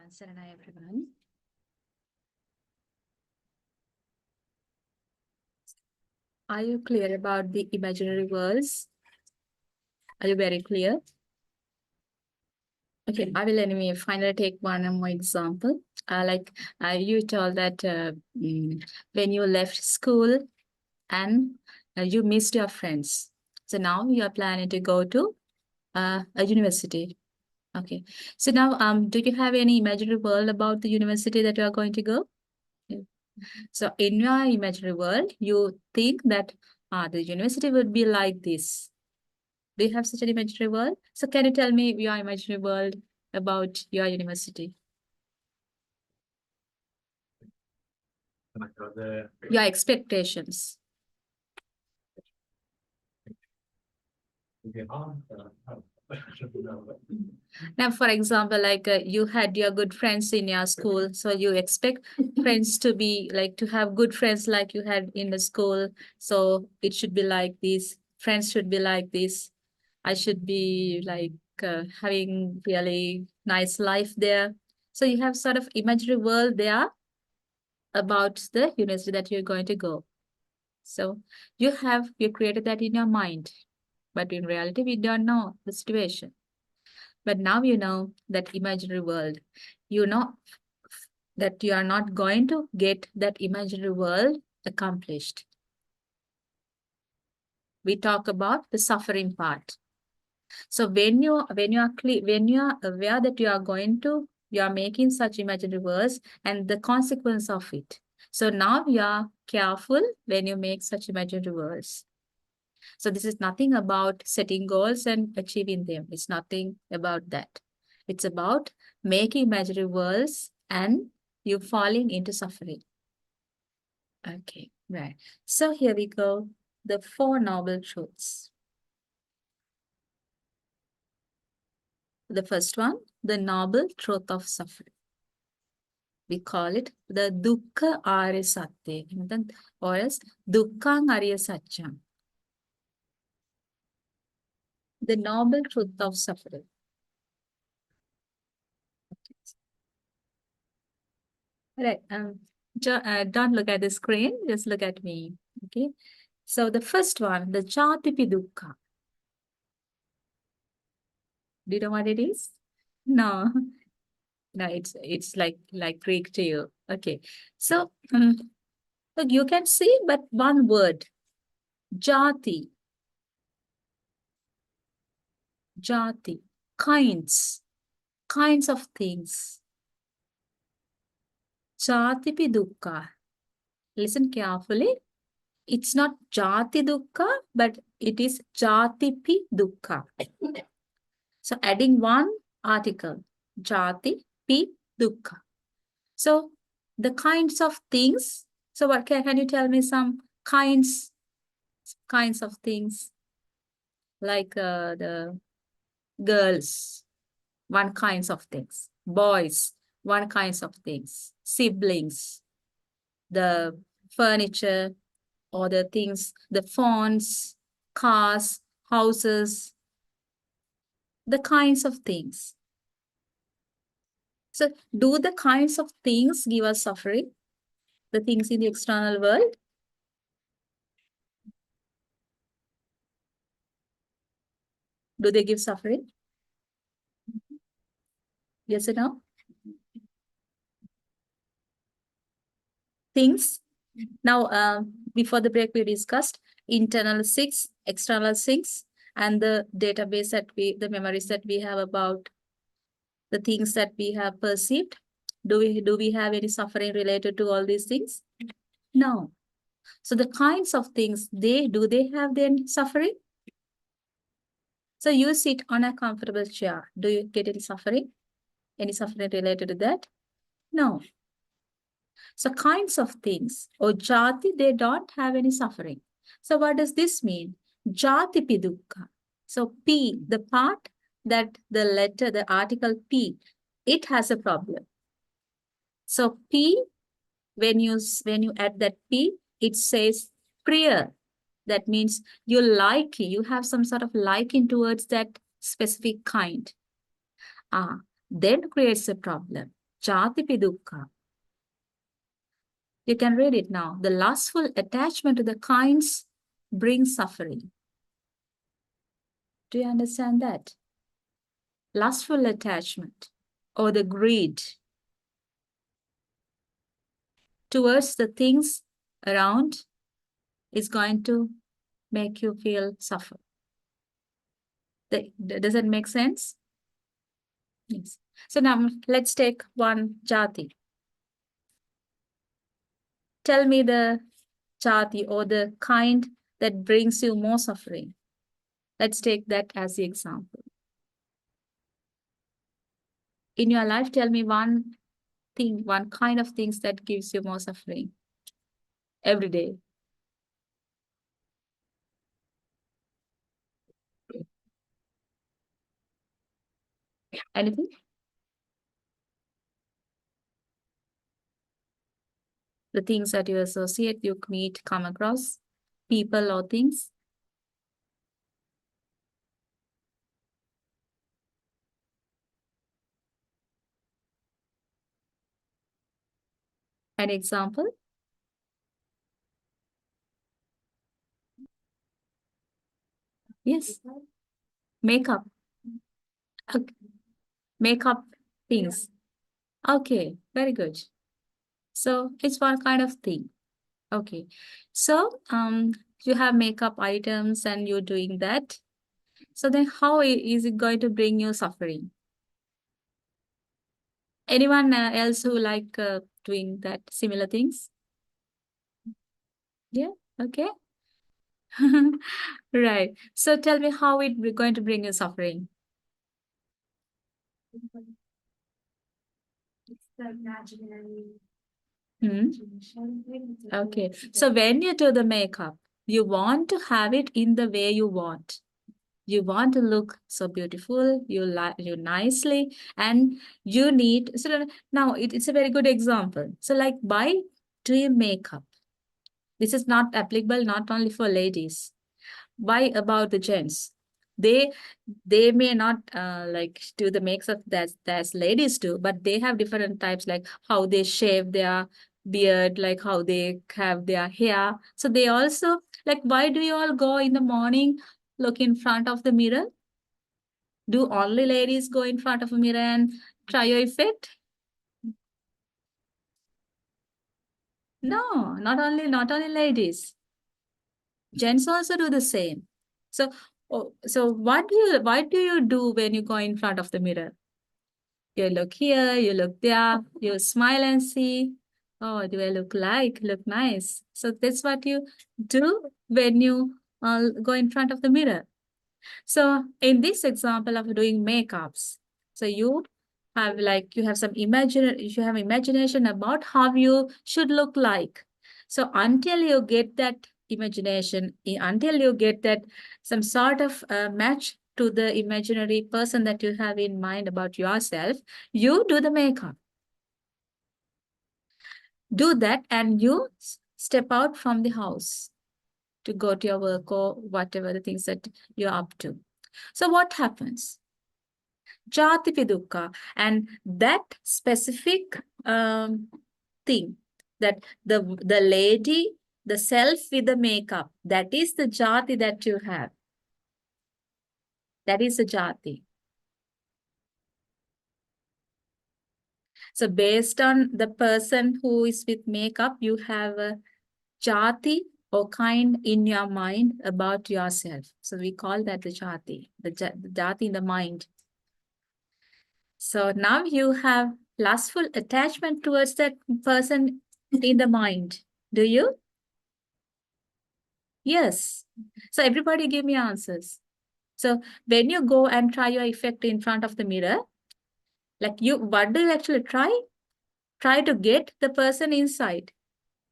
Saranai, everyone. Are you clear about the imaginary worlds? Are you very clear? Okay, I will anyway finally take one more example. You told that when you left school and you missed your friends. So now you are planning to go to a university. Okay. So now, do you have any imaginary world about the university that you are going to go? Yeah. So in your imaginary world, you think that the university would be like this. Do you have such an imaginary world? So can you tell me your imaginary world about your university? Your expectations. Now, for example, like you had your good friends in your school, so you expect friends to be like to have good friends like you had in the school. So it should be like this. Friends should be like this. I should be like having really nice life there. So you have sort of imaginary world there about the university that you're going to go. So you created that in your mind, but in reality, we don't know the situation. But now you know that imaginary world. You know that you are not going to get that imaginary world accomplished. We talk about the suffering part. So when you are aware that you are making such imaginary worlds and the consequence of it. So now you are careful when you make such imaginary worlds. So this is nothing about setting goals and achieving them. It's nothing about that. It's about making imaginary worlds and you falling into suffering. Okay, right. So here we go. The Four Noble Truths. The first one, the noble truth of suffering. We call it the Dukkha Arya Satya, or as Dukkhang Arya Satyam. The noble truth of suffering. Right. Don't look at the screen, just look at me. Okay. So the first one, the Jatipi Dukkha. Do you know what it is? No. No, it's like Greek to you. Okay. So look, you can see but one word. Jati. Jati. Kinds. Kinds of things. Jatipi Dukkha. Listen carefully. It's not Jati Dukkha, but it is Jatipi Dukkha. So adding one article, Jati Pi Dukkha. So the kinds of things. So what can you tell me some kinds of things like the girls, one kinds of things, boys, one kinds of things, siblings, the furniture or the things, the phones, cars, houses, the kinds of things. So do the kinds of things give us suffering? The things in the external world? Do they give suffering? Yes or no? Things. Now, before the break, we discussed internal sinks, external sinks, and the database the memories that we have about the things that we have perceived. Do we have any suffering related to all these things? No. So the kinds of things do they have then suffering? So you sit on a comfortable chair. Do you get any suffering? Any suffering related to that? No. So kinds of things or jati, they don't have any suffering. So what does this mean? Jati pi dukkha. So P, the part that the letter, the article P, it has a problem. So P, when you add that P, it says priya. That means you have some sort of liking towards that specific kind. Then creates a problem. Jatipi dukkha. You can read it now. The lustful attachment to the kinds brings suffering. Do you understand that? Lustful attachment or the greed towards the things around is going to make you feel suffer. Does that make sense? Yes. So now let's take one jati. Tell me the jati or the kind that brings you more suffering. Let's take that as the example. In your life, tell me one thing, one kind of things that gives you more suffering every day. Anything? The things that you associate, you meet, come across, people or things. An example? Yes. Makeup. Okay. Makeup things. Okay, very good. So it's one kind of thing. Okay. So you have makeup items and you're doing that. So then how is it going to bring you suffering? Anyone else who like doing that similar things? Yeah, okay. Right. So tell me how it going to bring you suffering. Hmm? Okay. So when you do the makeup, you want to have it in the way you want. You want to look so beautiful, you nicely, and you need so now it's a very good example. So like by doing makeup, this is not applicable not only for ladies. Why about the gents? They they may not like do the makeup that ladies do, but they have different types, like how they shave their beard, like how they have their hair. So they also like, why do you all go in the morning, look in front of the mirror? Do only ladies go in front of a mirror and try your effect? No, not only ladies. Gents also do the same. So, so what do you do when you go in front of the mirror? You look here, you look there, you smile and see, oh, do I look nice? So that's what you do when you go in front of the mirror. So in this example of doing makeups, so you have some imagination about how you should look like. So until you get that imagination, until you get that some sort of match to the imaginary person that you have in mind about yourself, you do the makeup. Do that and you step out from the house to go to your work or whatever the things that you're up to. So what happens? Jatipi dukkha. And that specific thing, that the lady, the self with the makeup, that is the jati that you have. That is the jati. So based on the person who is with makeup, you have a jati or kind in your mind about yourself. So we call that the jati, the jati in the mind. So now you have lustful attachment towards that person in the mind. Do you? Yes. So everybody give me answers. So when you go and try your effect in front of the mirror, what do you actually try? Try to get the person inside.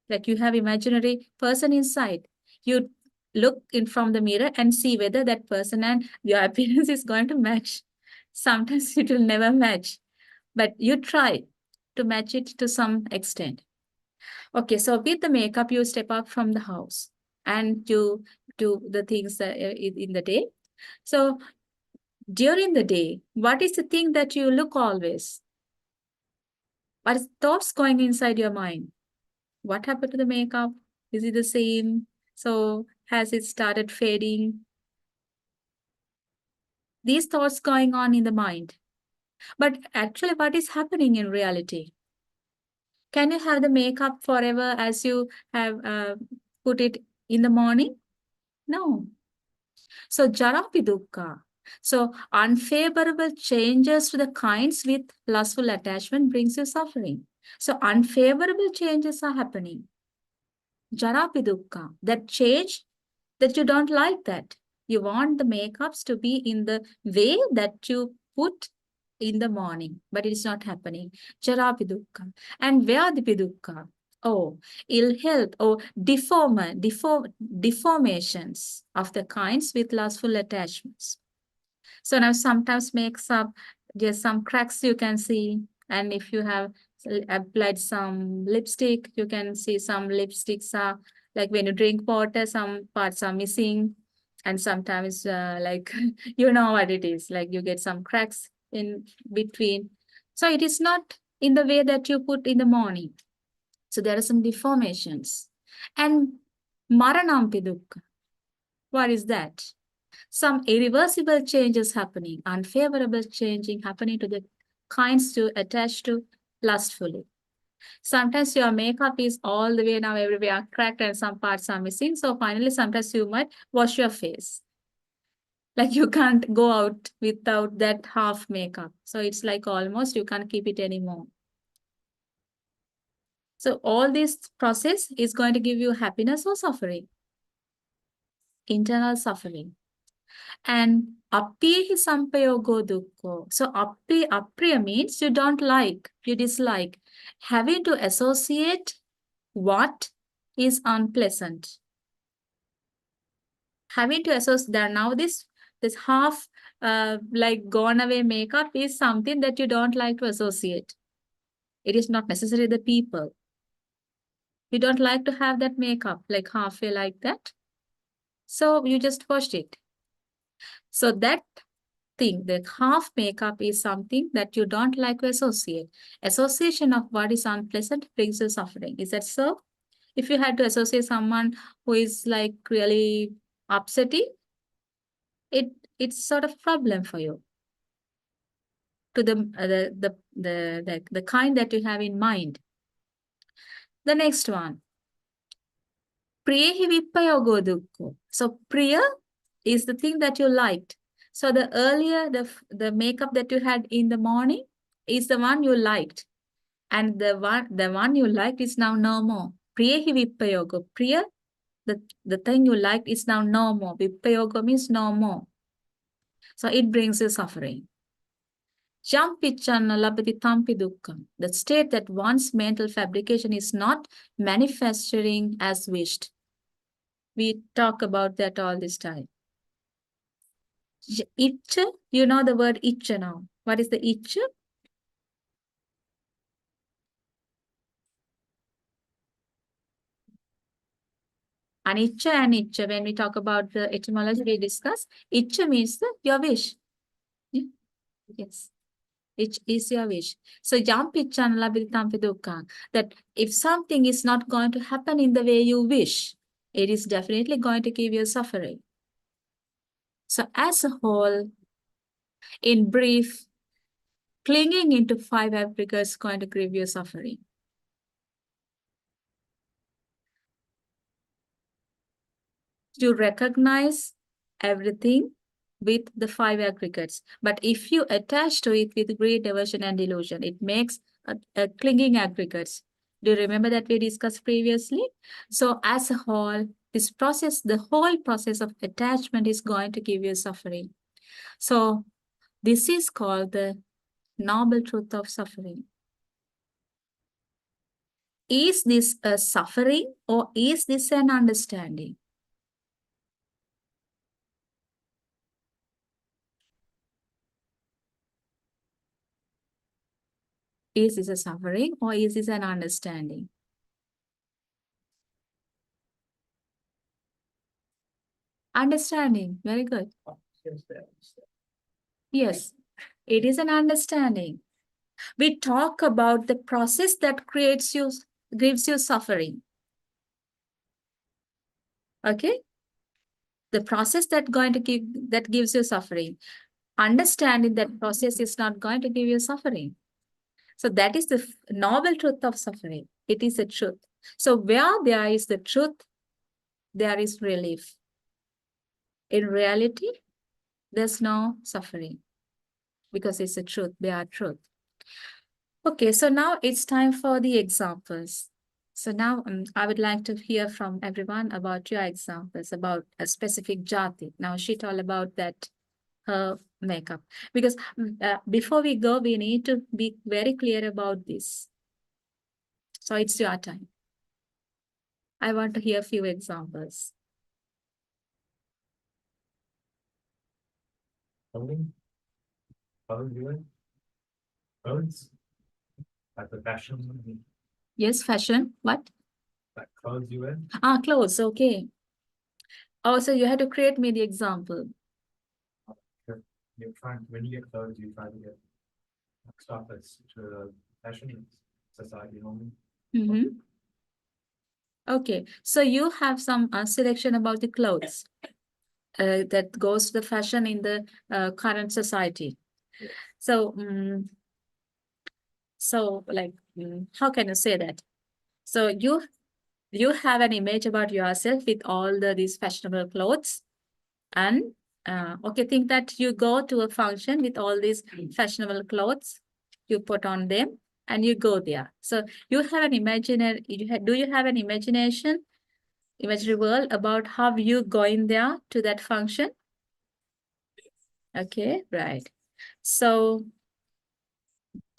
Like you have imaginary person inside. You look in from the mirror and see whether that person and your appearance is going to match. Sometimes it will never match, but you try to match it to some extent. Okay, so with the makeup, you step up from the house and you do the things in the day. So during the day, what is the thing that you look always? What is thoughts going inside your mind? What happened to the makeup? Is it the same? So has it started fading? These thoughts going on in the mind. But actually, what is happening in reality? Can you have the makeup forever as you have put it in the morning? No. So jarapi dukkha. So unfavorable changes to the kinds with lustful attachment brings you suffering. So unfavorable changes are happening. Jarapi dukkha. That change that you don't like that. You want the makeups to be in the way that you put in the morning, but it is not happening. Jarapi dukkha. And Vyadhipi dukkha. Oh, ill health or deformations of the kinds with lustful attachments. So now sometimes makes up just some cracks you can see. And if you have applied some lipstick, you can see some lipsticks are like when you drink water, some parts are missing. And sometimes like, you know what it is, like you get some cracks in between. So it is not in the way that you put in the morning. So there are some deformations. And maranampi dukkha. What is that? Some irreversible changes happening, unfavorable changing happening to the kinds to attach to lustfully. Sometimes your makeup is all the way now everywhere cracked and some parts are missing. So finally, sometimes you might wash your face. Like you can't go out without that half makeup. So it's like almost you can't keep it anymore. So all this process is going to give you happiness or suffering, internal suffering. And apihi sampayogo dukkho. So apriya means you don't like, you dislike. Having to associate what is unpleasant. Having to associate that now this half like gone away makeup is something that you don't like to associate. It is not necessarily the people. You don't like to have that makeup like halfway like that. So you just washed it. So that thing, the half makeup is something that you don't like to associate. Association of what is unpleasant brings you suffering. Is that so? If you had to associate someone who is like really upsetting, it's sort of problem for you. To the kind that you have in mind. The next one. Priyehi vippayogo dukkho. So priya is the thing that you liked. So the earlier the makeup that you had in the morning is the one you liked. And the one you liked is now no more. Priyehi vippayogo. Priya, the thing you liked is now no more. Vippayogo means no more. So it brings you suffering. Jampichanna labati tampi dukkam. The state that one's mental fabrication is not manifesting as wished. We talk about that all this time. Itcha, you know the word itcha now. What is the itcha? Anicca and itcha, when we talk about the etymology we discuss, itcha means your wish. Yeah? Yes. It is your wish. So that if something is not going to happen in the way you wish, it is definitely going to give you suffering. So as a whole, in brief, clinging into 5 aggregates is going to give you suffering. You recognize everything with the 5 aggregates. But if you attach to it with great aversion and delusion, it makes a clinging aggregates. Do you remember that we discussed previously? So as a whole, this process, the whole process of attachment is going to give you suffering. So this is called the noble truth of suffering. Is this a suffering or is this an understanding? Is this a suffering or is this an understanding? Understanding. Very good. Yes, it is an understanding. We talk about the process that gives you suffering. Okay? The process that gives you suffering. Understanding that process is not going to give you suffering. So that is the noble truth of suffering. It is the truth. So where there is the truth, there is relief. In reality, there's no suffering because it's a truth, bare truth. Okay, so now it's time for the examples. So now I would like to hear from everyone about your examples about a specific jati. Now she told about that her makeup. Because before we go, we need to be very clear about this. So it's your time. I want to hear a few examples. Clothing? Clothes? Like the fashion, Yes, fashion. What? like clothes you wear? Ah, clothes. Okay. Oh, so you had to create me the example. You're trying, when you get clothes, you try to get stuff that's to the fashion society only. Mm-hmm. Okay, so you have some selection about the clothes that goes to the fashion in the current society. Yes. So, like, how can you say that? So you have an image about yourself with all these fashionable clothes, and okay, think that you go to a function with all these fashionable clothes, you put on them, and you go there. So you have an imaginary. Do you have an imaginary world about how you going there to that function? Okay, right. So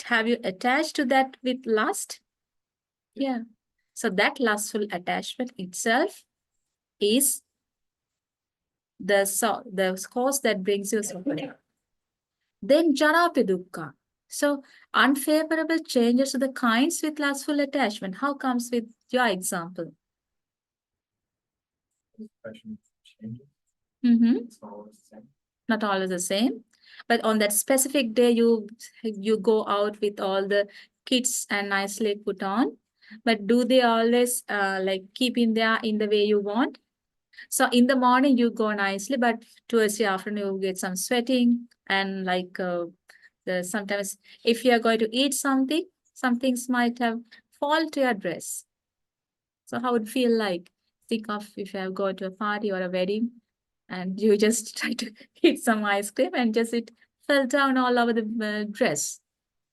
have you attached to that with lust? Yeah. So that lustful attachment itself is the cause that brings you suffering. Then jarapi dukkha. So unfavorable changes to the kinds with lustful attachment. How comes with your example? Fashion changes. Mm-hmm. It's not always the same. Not always the same, but on that specific day, you go out with all the kits and nicely put on. But do they always like keep in there in the way you want? So in the morning you go nicely, but towards the afternoon you get some sweating and like sometimes if you are going to eat something, some things might have fall to your dress. So how would it feel like? Think of if you have gone to a party or a wedding and you just try to eat some ice cream and just it fell down all over the dress.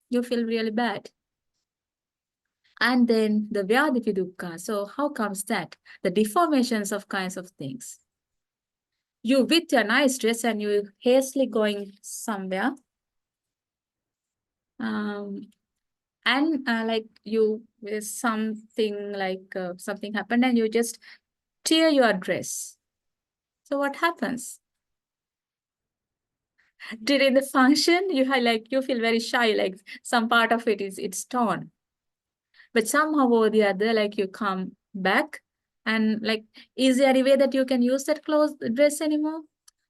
You feel really bad. And then the Vyaditi Dukkha. So how comes that? The deformations of kinds of things. You with your nice dress and you hastily going somewhere. And like you with something like something happened and you just tear your dress. So what happens? During the function, you have like you feel very shy, like some part of it's torn. But somehow or the other, like you come back and like, is there any way that you can use that clothes dress anymore?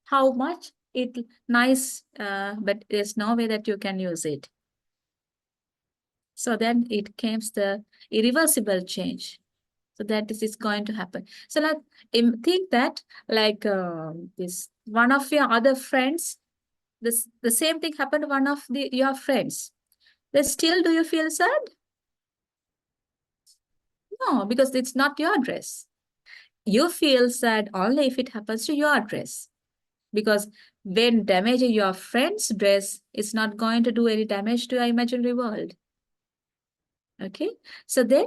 How much it nice, but there's no way that you can use it. So then it comes the irreversible change. So that this is going to happen. So like think that like this one of your other friends, the same thing happened to one of your friends. Then still do you feel sad? No, because it's not your dress. You feel sad only if it happens to your dress. Because when damaging your friend's dress, it's not going to do any damage to your imaginary world. Okay. So then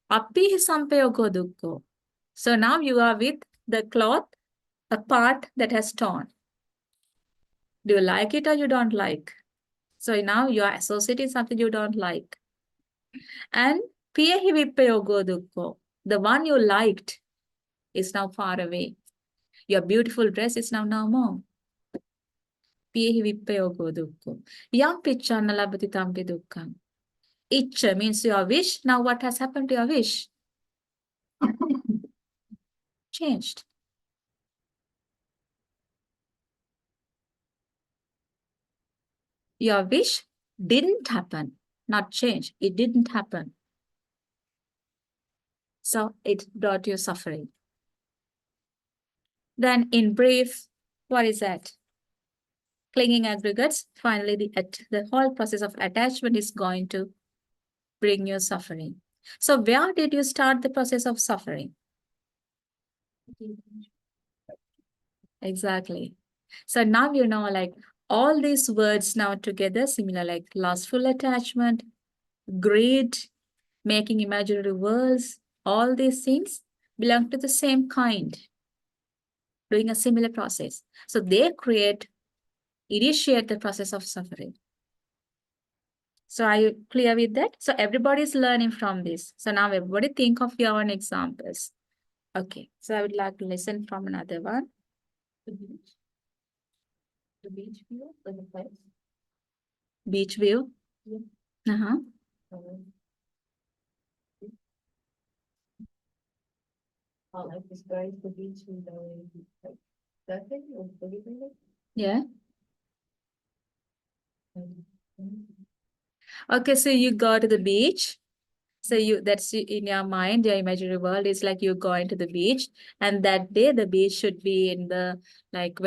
api sampayogo dukkho. So now you are with the cloth, a part that has torn. Do you like it or you don't like? So now you are associating something you don't like. And piyahi vippayogo dukkho. The one you liked is now far away. Your beautiful dress is now no more. Piyahi vippayogo dukkho. Yam picchanna labhati tampi dukkham. Itcha means your wish. Now what has happened to your wish? Changed. Your wish didn't happen. not change. It didn't happen. So it brought you suffering. Then in brief, what is that? Clinging aggregates, finally the whole process of attachment is going to bring you suffering. So where did you start the process of suffering? Exactly. So now you know, like all these words now together, similar like lustful attachment, greed, making imaginary worlds, all these things belong to the same kind, doing a similar process. So they initiate the process of suffering. So are you clear with that? So everybody is learning from this. So now everybody think of your own examples. Okay, so I would like to listen from another one. The beach. The beach view or the place? Beach view? Yeah. Uh-huh. I like this guy to the beach with the surfing or believing it. Yeah. Okay, so you go to the beach. So that's in your mind, your imaginary world is like you're going to the beach, and that day the beach should be in the like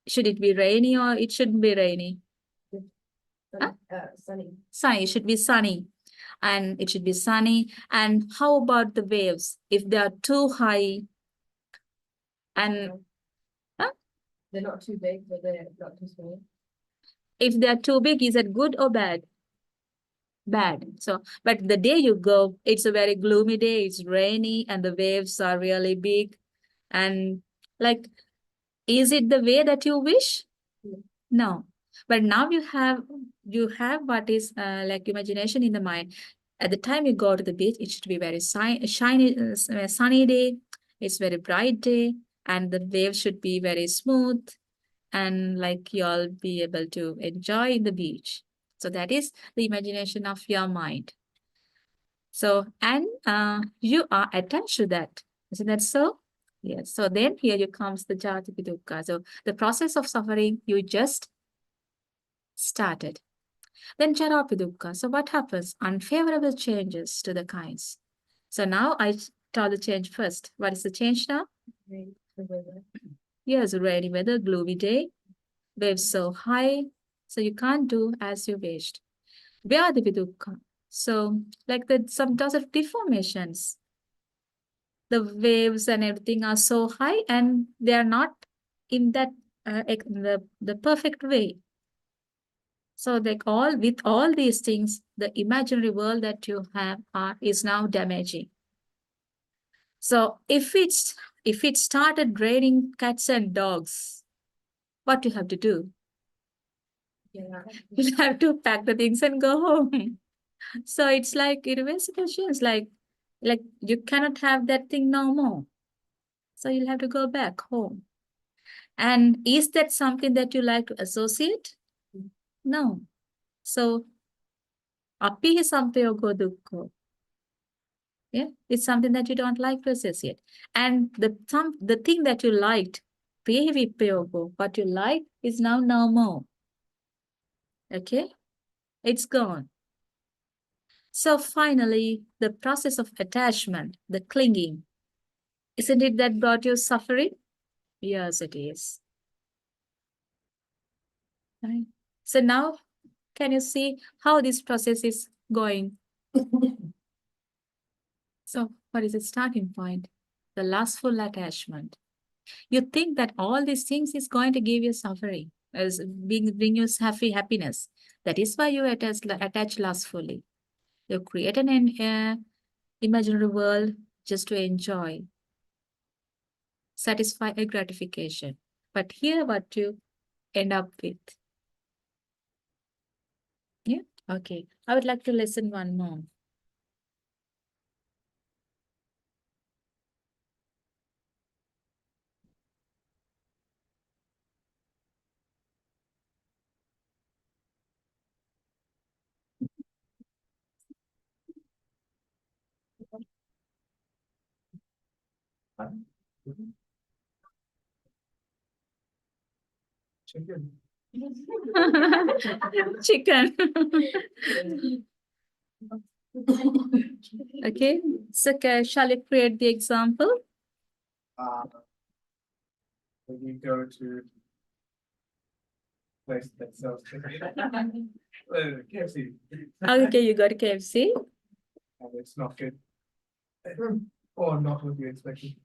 should it be rainy or it shouldn't be rainy? Huh? Sunny. Sunny. It should be sunny. And it should be sunny. And how about the waves? If they are too high and huh? They're not too big, but they're not too small. If they are too big, is it good or bad? Bad. So, but the day you go, it's a very gloomy day, it's rainy, and the waves are really big. And like, is it the way that you wish? No. But now you have what is like imagination in the mind. At the time you go to the beach, it should be very shiny, sunny day. It's very bright day, and the waves should be very smooth, and like you'll be able to enjoy the beach. So that is the imagination of your mind. So, and you are attached to that. Isn't that so? Yes. So then here you comes the jati dukkha. So the process of suffering, you just started. Then jarapi dukkha. So what happens? Unfavorable changes to the kinds. So now I tell the change first. What is the change now? Rain, the weather. Yes, rainy weather, gloomy day, waves so high, so you can't do as you wished. Vyadi dukkha. So like some does of deformations. The waves and everything are so high and they are not in that the perfect way. So like with all these things, the imaginary world that you have is now damaging. So if it started raining cats and dogs, what you have to do? Yeah. You have to pack the things and go home. So it's like irreversible questions, like you cannot have that thing no more. So you'll have to go back home. And is that something that you like to associate? No. So api sampayogo dukkha. Yeah, it's something that you don't like to associate. And the thing that you liked, priyavipayogo, what you liked is now no more. Okay, it's gone. So finally, the process of attachment, the clinging, isn't it that brought you suffering? Yes, it is. Right. So now, can you see how this process is going? So what is the starting point? The lustful attachment. You think that all these things is going to give you suffering, as bring you happiness. That is why you attach lustfully. You create an imaginary world just to enjoy, satisfy a gratification. But here what you end up with. Yeah, okay. I would like to listen one more. Chicken. Chicken. Okay, so shall I create the example? When you go to place that sells chicken. KFC. Okay, you got KFC. And it's not good. Or not what you expected.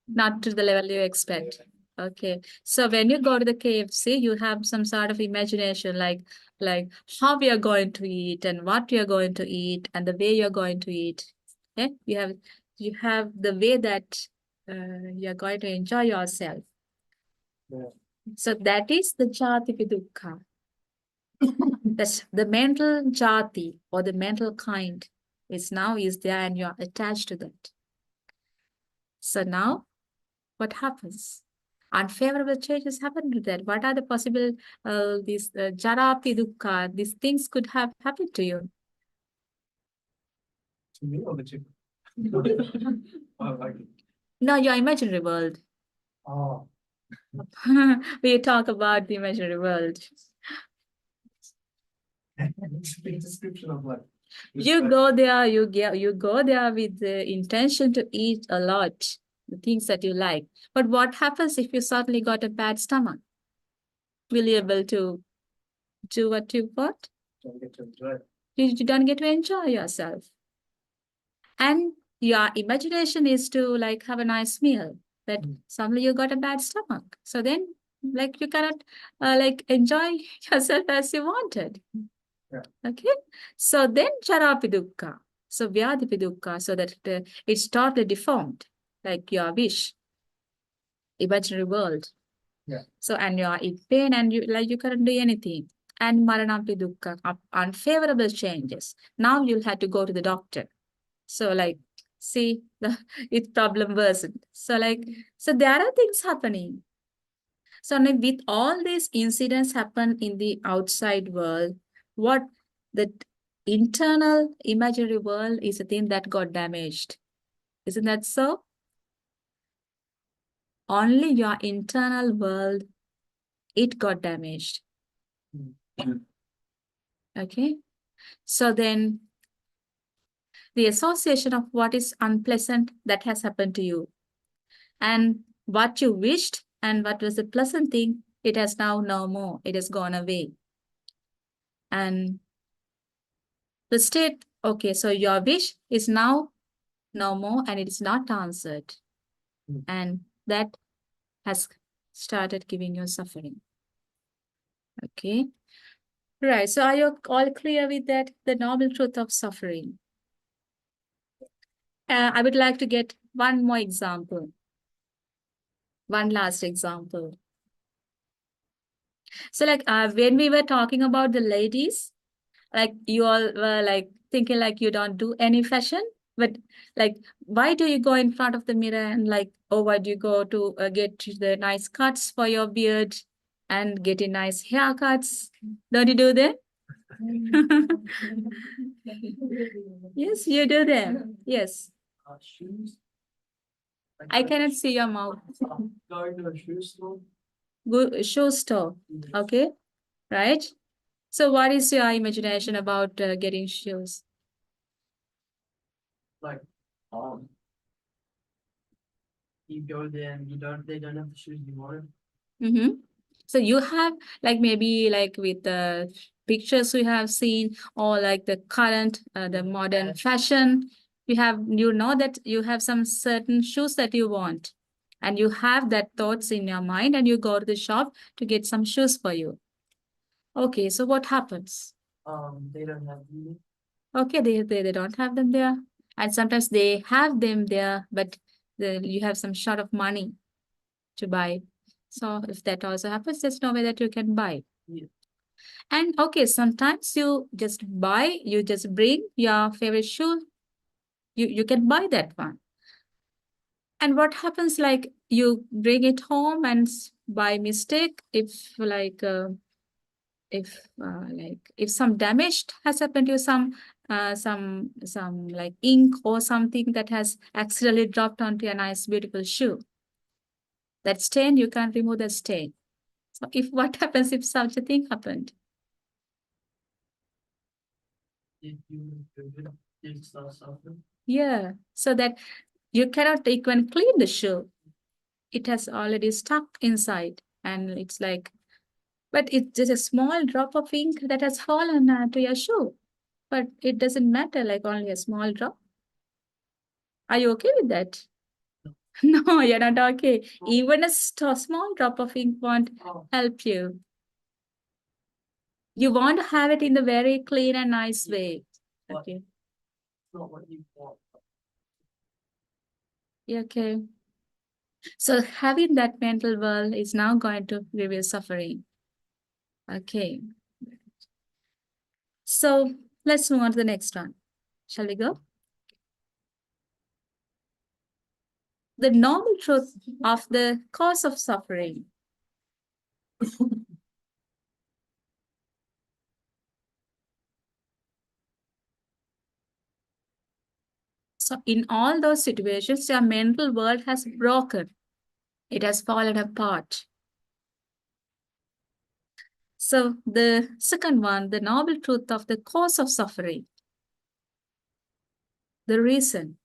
Not to the level you expect. Okay, so when you go to the KFC, you have some sort of imagination, like how we are going to eat and what we are going to eat and the way you are going to eat. Okay, you have the way that you are going to enjoy yourself. Yeah. So that is the jati vidukha. That's the mental jati or the mental kind is there and you are attached to that. So now what happens? Unfavorable changes happen to that. What are the possible these jarapi dukkha? These things could have happened to you. To me or the chicken? I like it. No, your imaginary world. Oh. We talk about the imaginary world. It's a big description of life. You go there, you go there with the intention to eat a lot, the things that you like. But what happens if you suddenly got a bad stomach? Will you able to do what you want? Don't get to enjoy it. You don't get to enjoy yourself. And your imagination is to like have a nice meal, but suddenly you got a bad stomach. So then like you cannot like enjoy yourself as you wanted. Yeah. Okay. So then charapi dukkha. So vyadhipi dukkha, so that it's totally deformed, like your wish, imaginary world. Yeah. So and you are in pain and you cannot do anything. And maranapi dukkha, unfavorable changes. Now you'll have to go to the doctor. So like, see, its problem worsened. So like, so there are things happening. So like, with all these incidents happen in the outside world, what the internal imaginary world is a thing that got damaged. Isn't that so? Only your internal world, it got damaged. Okay. So then the association of what is unpleasant that has happened to you and what you wished and what was the pleasant thing, it has now no more. It has gone away. And the state, okay, so your wish is now no more and it is not answered. And that has started giving you suffering. Okay. Right. So are you all clear with that? The noble truth of suffering. I would like to get one more example. One last example. So like when we were talking about the ladies, like you all were like thinking like you don't do any fashion, but like why do you go in front of the mirror and like, oh, why do you go to get the nice cuts for your beard and getting nice haircuts? Don't you do that? Yes, you do them. Yes. Shoes. I cannot see your mouth. Going to a shoe store. Go shoe store. Okay. Right. So what is your imagination about getting shoes? Like, you go there and they don't have the shoes you wanted. Mm-hmm. So you have like maybe like with the pictures we have seen or like the current, the modern fashion, you know that you have some certain shoes that you want and you have that thoughts in your mind and you go to the shop to get some shoes for you. Okay, so what happens? They don't have them. Okay, they don't have them there. And sometimes they have them there, but you have some short of money to buy. So if that also happens, there's no way that you can buy. Yeah. And okay, sometimes you just bring your favorite shoe. You can buy that one. And what happens like you bring it home and by mistake, if some damage has happened to you, some like ink or something that has accidentally dropped onto a nice beautiful shoe. That stain, you can't remove the stain. If what happens if such a thing happened? If you start suffering. Yeah, so that you cannot even clean the shoe. It has already stuck inside, and it's like, but it's just a small drop of ink that has fallen to your shoe. But it doesn't matter, like only a small drop. Are you okay with that? No, you're not okay. Even a small drop of ink won't Oh, help you. You want to have it in the very clean and nice way. What? Okay. it's not what you want. Yeah, okay. So having that mental world is now going to reveal suffering. Okay. So let's move on to the next one. Shall we go? The noble truth of the cause of suffering. So in all those situations, your mental world has broken. It has fallen apart. So the second one, the noble truth of the cause of suffering. The reason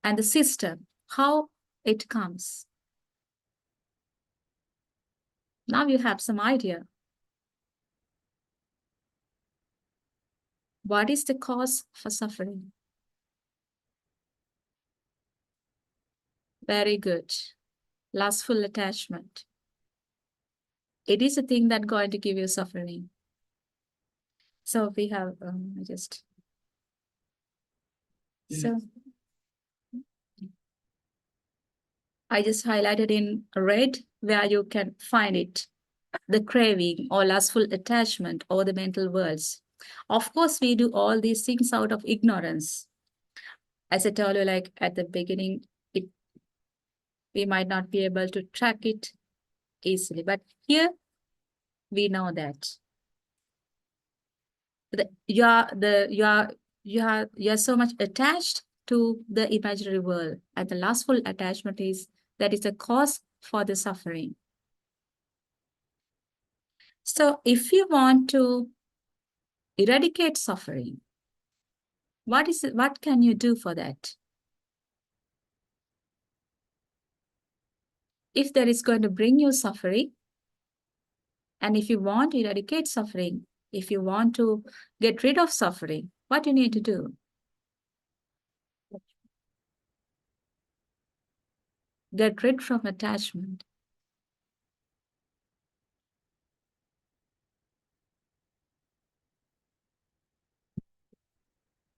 and the system, how it comes. Now you have some idea. What is the cause for suffering? Very good. Lustful attachment. It is a thing that's going to give you suffering. So we have so I just highlighted in red where you can find it. The craving or lustful attachment or the mental worlds. Of course, we do all these things out of ignorance. As I told you, like at the beginning, we might not be able to track it easily, but here we know that. You're so much attached to the imaginary world, and the lustful attachment is the cause for the suffering. So if you want to eradicate suffering, what can you do for that? If that is going to bring you suffering, and if you want to eradicate suffering, if you want to get rid of suffering, what you need to do? Get rid from attachment.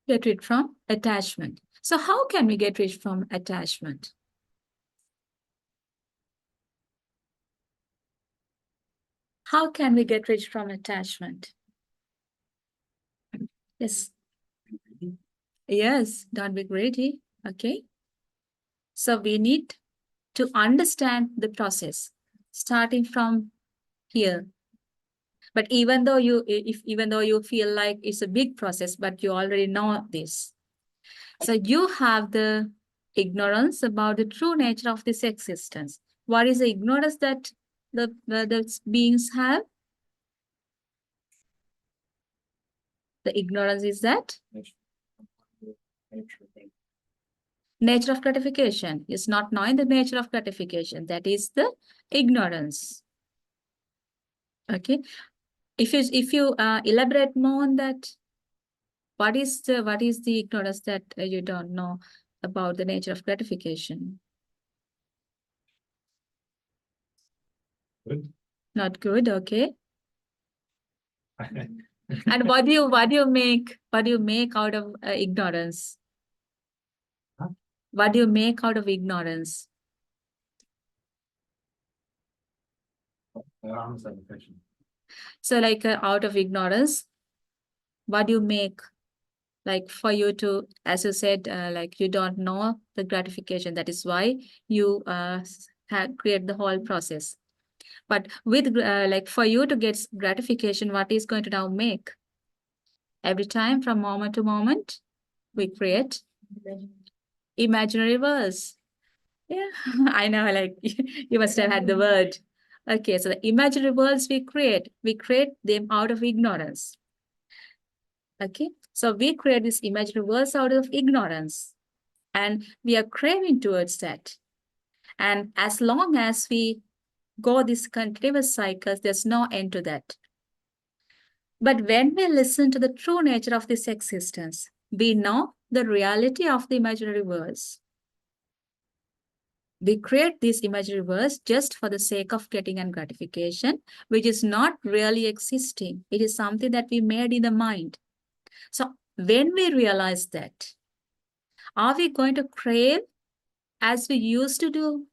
Get rid from attachment. So how can we get rid from attachment? How can we get rid from attachment? Yes. Yes, don't be greedy. Okay. So we need to understand the process starting from here. But even though you feel like it's a big process, but you already know this. So you have the ignorance about the true nature of this existence. What is the ignorance that the beings have? The ignorance is that nature of gratification is not knowing the nature of gratification. That is the ignorance. Okay. If you elaborate more on that, what is the ignorance that you don't know about the nature of gratification? Good. Not good. Okay. And what do you make out of ignorance? Huh? What do you make out of ignorance? Answer the question. So like out of ignorance, what do you make? Like for you to, as you said, like you don't know the gratification. That is why you create the whole process. But with like for you to get gratification, what is going to now make? Every time from moment to moment, we create imaginary worlds. Yeah, I know, like you must have had the word. Okay, so the imaginary worlds we create them out of ignorance. Okay, so we create these imaginary worlds out of ignorance, and we are craving towards that. And as long as we go this continuous cycles, there's no end to that. But when we listen to the true nature of this existence, we know the reality of the imaginary worlds. We create these imaginary worlds just for the sake of getting a gratification, which is not really existing. It is something that we made in the mind. So when we realize that, are we going to crave as we used to do?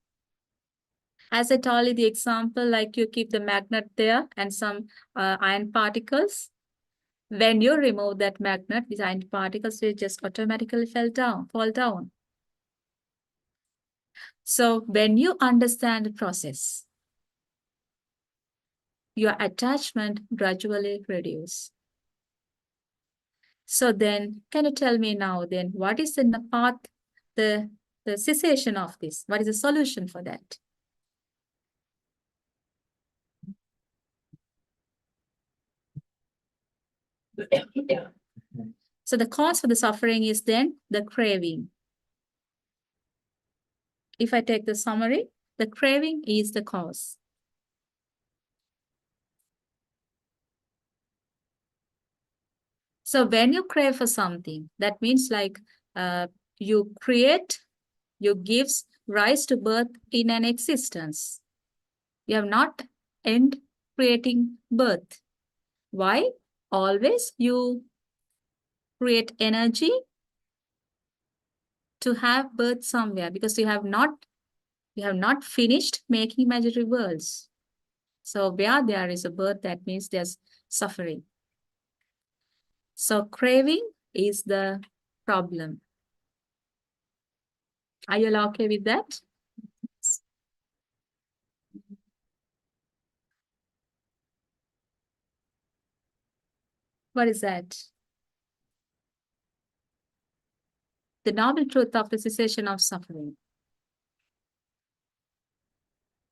As I told you the example, like you keep the magnet there and some iron particles. When you remove that magnet, these iron particles will just automatically fall down. So when you understand the process, your attachment gradually reduces. So then, can you tell me now then, what is in the path, the cessation of this? What is the solution for that? So the cause for the suffering is then the craving. If I take the summary, the craving is the cause. So when you crave for something, that means like you gives rise to birth in an existence. You have not end creating birth. Why? Always you create energy to have birth somewhere because you have not finished making imaginary worlds. So where there is a birth, that means there's suffering. So craving is the problem. Are you all okay with that? What is that? The noble truth of the cessation of suffering.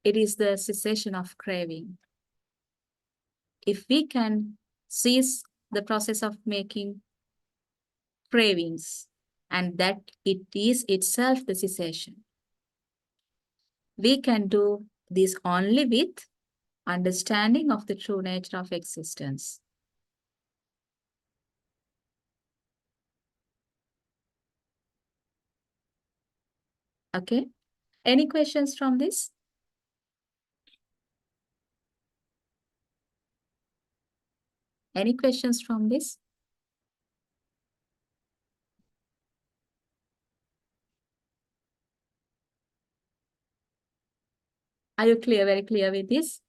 It is the cessation of craving. If we can cease the process of making cravings, and that it is itself the cessation, we can do this only with understanding of the true nature of existence. Okay, any questions from this? Any questions from this? Are you clear, very clear with this?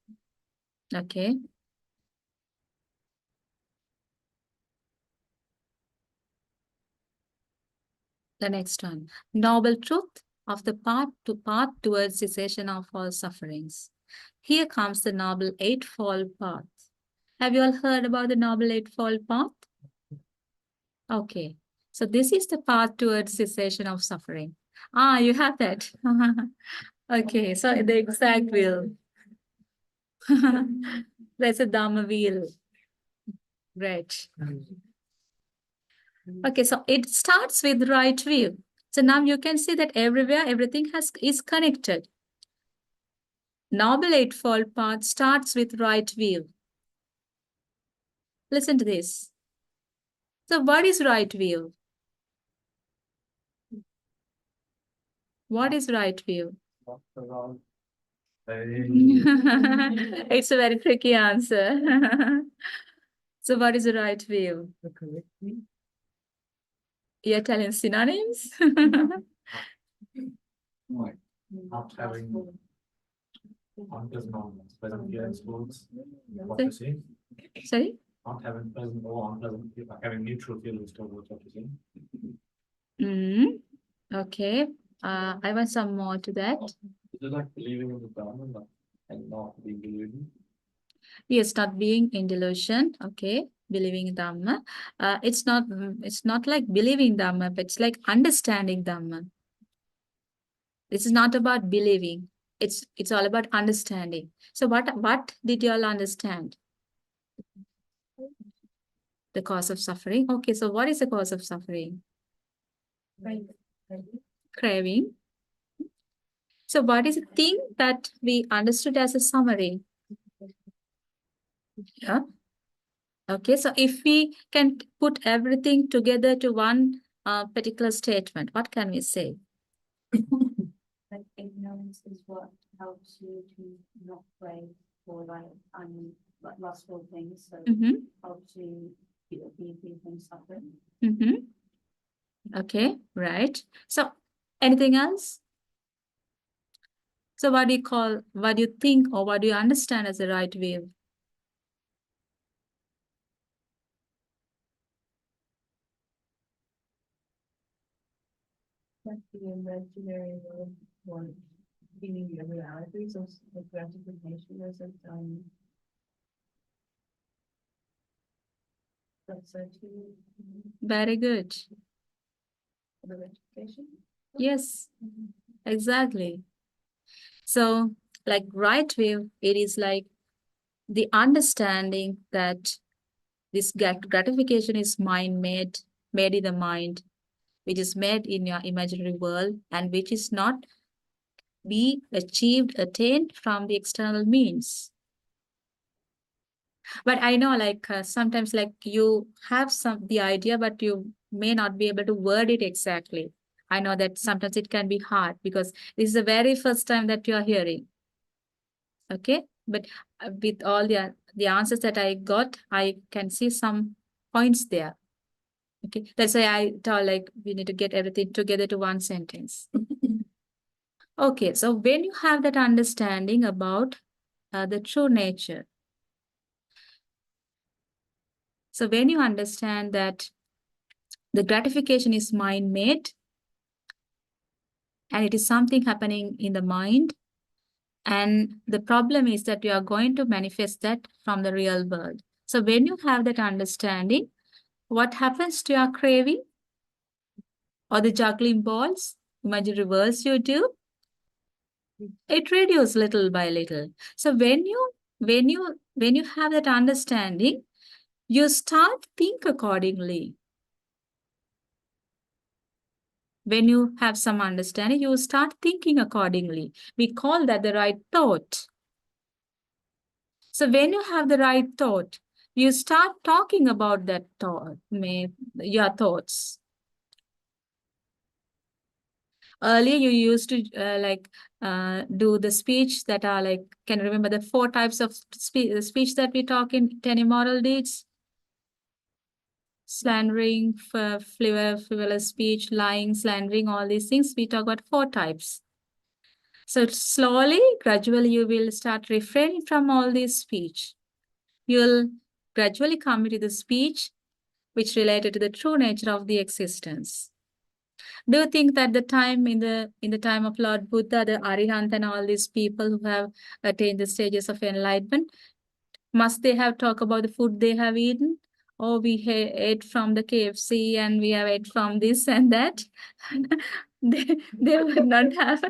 Okay. The next one, noble truth of the path towards cessation of all sufferings. Here comes the Noble Eightfold Path. Have you all heard about the Noble Eightfold Path? Okay, so this is the path towards cessation of suffering. Ah, you have that. Okay, so the exact wheel. That's a Dhamma wheel. Great. Okay, so it starts with right view. So now you can see that everywhere, everything is connected. Noble Eightfold Path starts with right view. Listen to this. So what is right view? What is right view? It's a very tricky answer. So what is the right view? You're telling synonyms? Not having unpleasant feelings towards what you're saying. Sorry? Not having pleasant or unpleasant, having neutral feelings towards what you're saying. Okay. I want some more to that. Is it like believing in the Dharma and not being believing? Yes, not being in delusion. Okay. Believing in Dhamma. It's not like believing Dhamma, but it's like understanding Dhamma. This is not about believing. it's all about understanding. So what did you all understand? The cause of suffering. Okay, so what is the cause of suffering? Craving. So what is the thing that we understood as a summary? Yeah. Okay, so if we can put everything together to one particular statement, what can we say? Like ignorance is what helps you to not crave for like lustful things, so Mm-hmm. helps you be from suffering. Mm-hmm. Okay, right. So anything else? So what do you think, or what do you understand as the right view? Like the imaginary world, one being your reality, so like gratification is it, that's actually Very good. the gratification. Yes, exactly. So like right view, it is like the understanding that this gratification is made in the mind, which is made in your imaginary world, and which is not be attained from the external means. But I know like sometimes like you have the idea, but you may not be able to word it exactly. I know that sometimes it can be hard because this is the very first time that you are hearing. Okay, but with all the answers that I got, I can see some points there. Okay, that's why I thought like we need to get everything together to one sentence. Okay, so when you have that understanding about the true nature, so when you understand that the gratification is mind made and it is something happening in the mind, and the problem is that you are going to manifest that from the real world. So when you have that understanding, what happens to your craving or the juggling balls, imaginary worlds you do? It reduces little by little. So when you have that understanding, you start think accordingly. When you have some understanding, you start thinking accordingly. We call that the right thought. So when you have the right thought, you start talking about that thought, your thoughts. Earlier, you used to do the speech that are like, can you remember the 4 types of speech that we talk in 10 immoral deeds? Slandering, frivolous speech, lying, slandering, all these things. We talk about 4 types. So slowly, gradually, you will start refraining from all this speech. You'll gradually come to the speech which related to the true nature of the existence. Do you think that the time in the time of Lord Buddha, the Arihant and all these people who have attained the stages of enlightenment, must they have talked about the food they have eaten? Oh, we ate from the KFC and we have ate from this and that. they would not have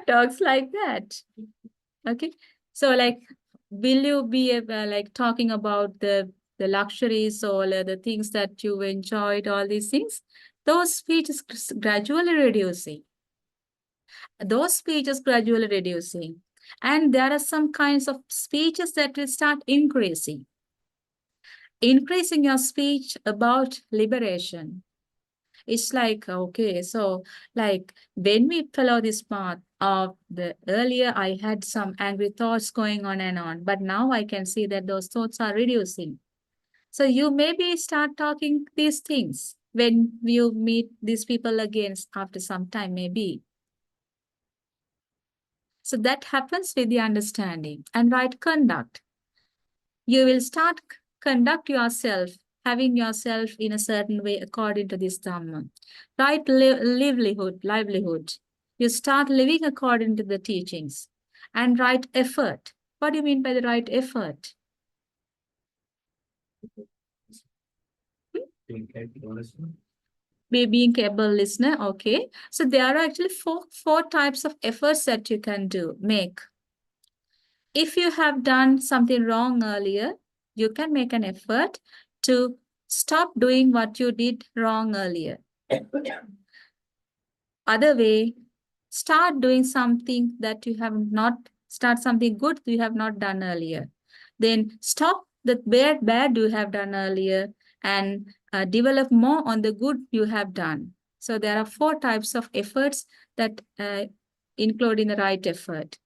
talks like that. Okay. So like, will you be like talking about the luxuries or the things that you enjoyed, all these things? Those speeches gradually reducing. Those speeches gradually reducing. And there are some kinds of speeches that will start increasing. Increasing your speech about liberation. It's like, okay, so like when we follow this path of the earlier, I had some angry thoughts going on, but now I can see that those thoughts are reducing. So you maybe start talking these things when you meet these people again after some time, maybe. So that happens with the understanding and right conduct. You will start conduct yourself, having yourself in a certain way according to this Dhamma. Right livelihood. You start living according to the teachings. And right effort. What do you mean by the right effort? Being capable of listening. being capable listener. Okay. So there are actually four types of efforts that you can make. If you have done something wrong earlier, you can make an effort to stop doing what you did wrong earlier. Other way, start doing something that you have not, start something good you have not done earlier. Then stop the bad you have done earlier and develop more on the good you have done. So there are four types of efforts that include in the right effort.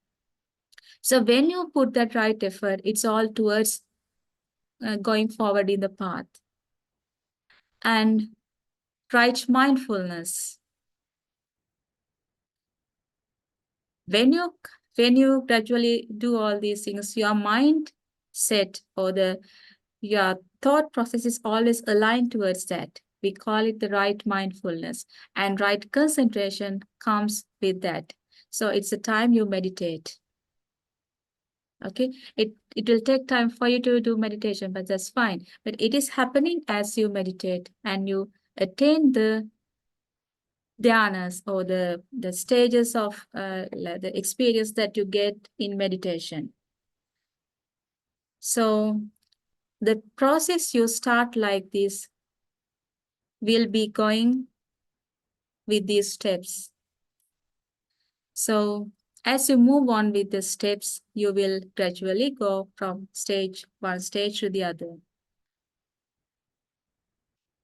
So when you put that right effort, it's all towards going forward in the path. And right mindfulness. When you gradually do all these things, your mindset or your thought process is always aligned towards that. We call it the right mindfulness, and right concentration comes with that. So it's the time you meditate. Okay, it will take time for you to do meditation, but that's fine. But it is happening as you meditate and you attain the dhyanas or the stages of the experience that you get in meditation. So the process you start like this will be going with these steps. So as you move on with the steps, you will gradually go from one stage to the other.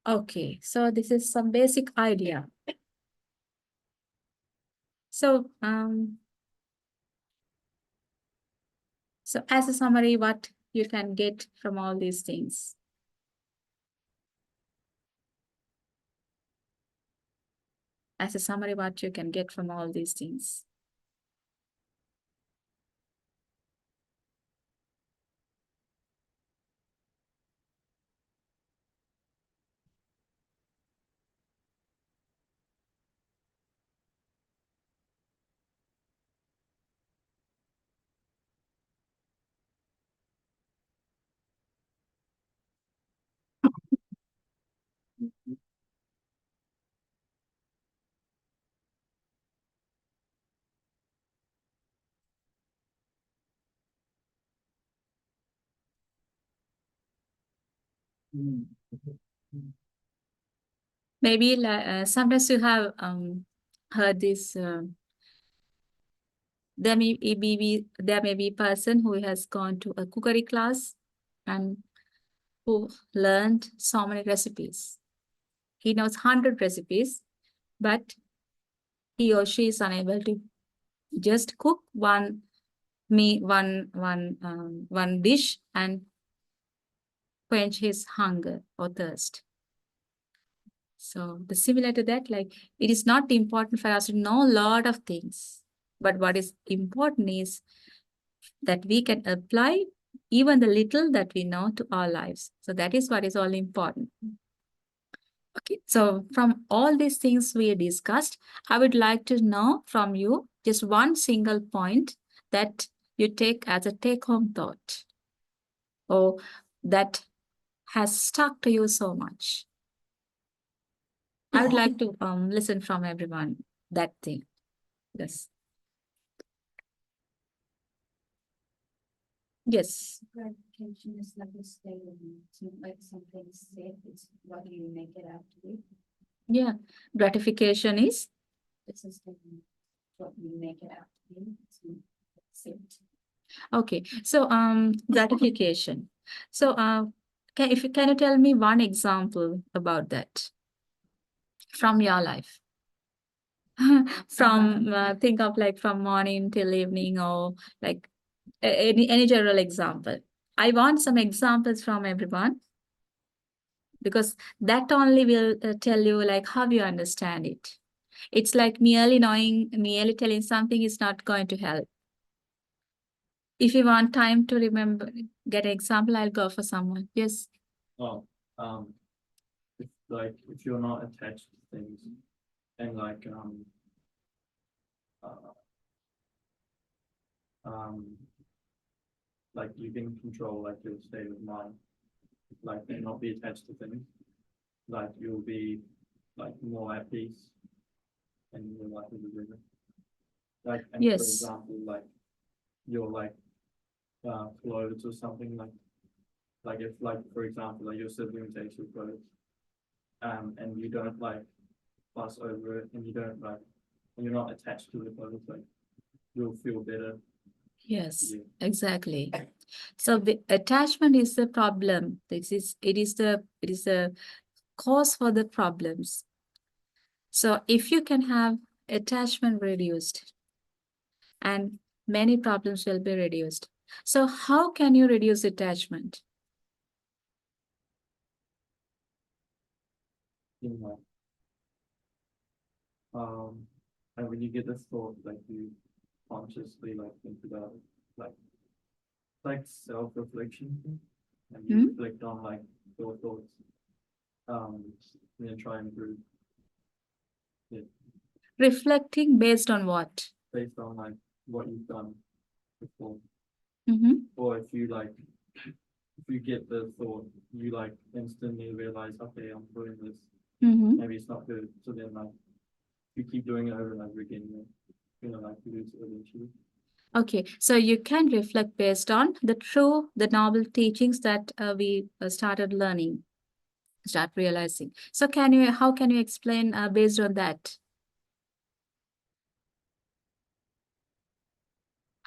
Okay, so this is some basic idea. So as a summary, what you can get from all these things. As a summary, what you can get from all these things. Maybe sometimes you have heard this. There may be person who has gone to a cookery class and who learned so many recipes. He knows 100 recipes, but he or she is unable to just cook one dish and quench his hunger or thirst. So similar to that, like it is not important for us to know a lot of things, but what is important is that we can apply even the little that we know to our lives. So that is what is all important. Okay, so from all these things we discussed, I would like to know from you just one single point that you take as a take-home thought or that has stuck to you so much. I would like to listen from everyone, that thing. Yes. Yes. Gratification is like a state of like something safe, it's what you make it out to be. Yeah. Gratification is? It's a statement, what you make it out to be. It's safe. Okay. So gratification. So can you tell me one example about that from your life? From think of like from morning till evening or like any general example. I want some examples from everyone because that only will tell you like how you understand it. It's like merely telling something is not going to help. If you want time to remember, get an example, I'll go for someone. Yes. Oh, if you're not attached to things and like you can control like your state of mind, like and not be attached to things, like you'll be like more at peace and you're likely to live it. Like, and for Yes. example, like your like clothes or something like if like for example like your sibling takes your clothes and you don't like fuss over it and you don't like and you're not attached to the clothes, like you'll feel better. Yes, Yeah. exactly. So the attachment is the problem. It is the cause for the problems. So if you can have attachment reduced, and many problems will be reduced. So how can you reduce attachment? You know, and when you get this thought, like you consciously like think about it, like self-reflection, and you Hmm? reflect on like your thoughts, and then try and improve Reflecting based on what? based on like what you've done before. Mm-hmm. Or if you like, if you get the thought, you like instantly realize, okay, I'm doing this, Mm-hmm. maybe it's not good. So then like, you keep doing it over and over again, you're gonna like lose it eventually. Okay, so you can reflect based on the noble teachings that we started learning, start realizing. So how can you explain based on that?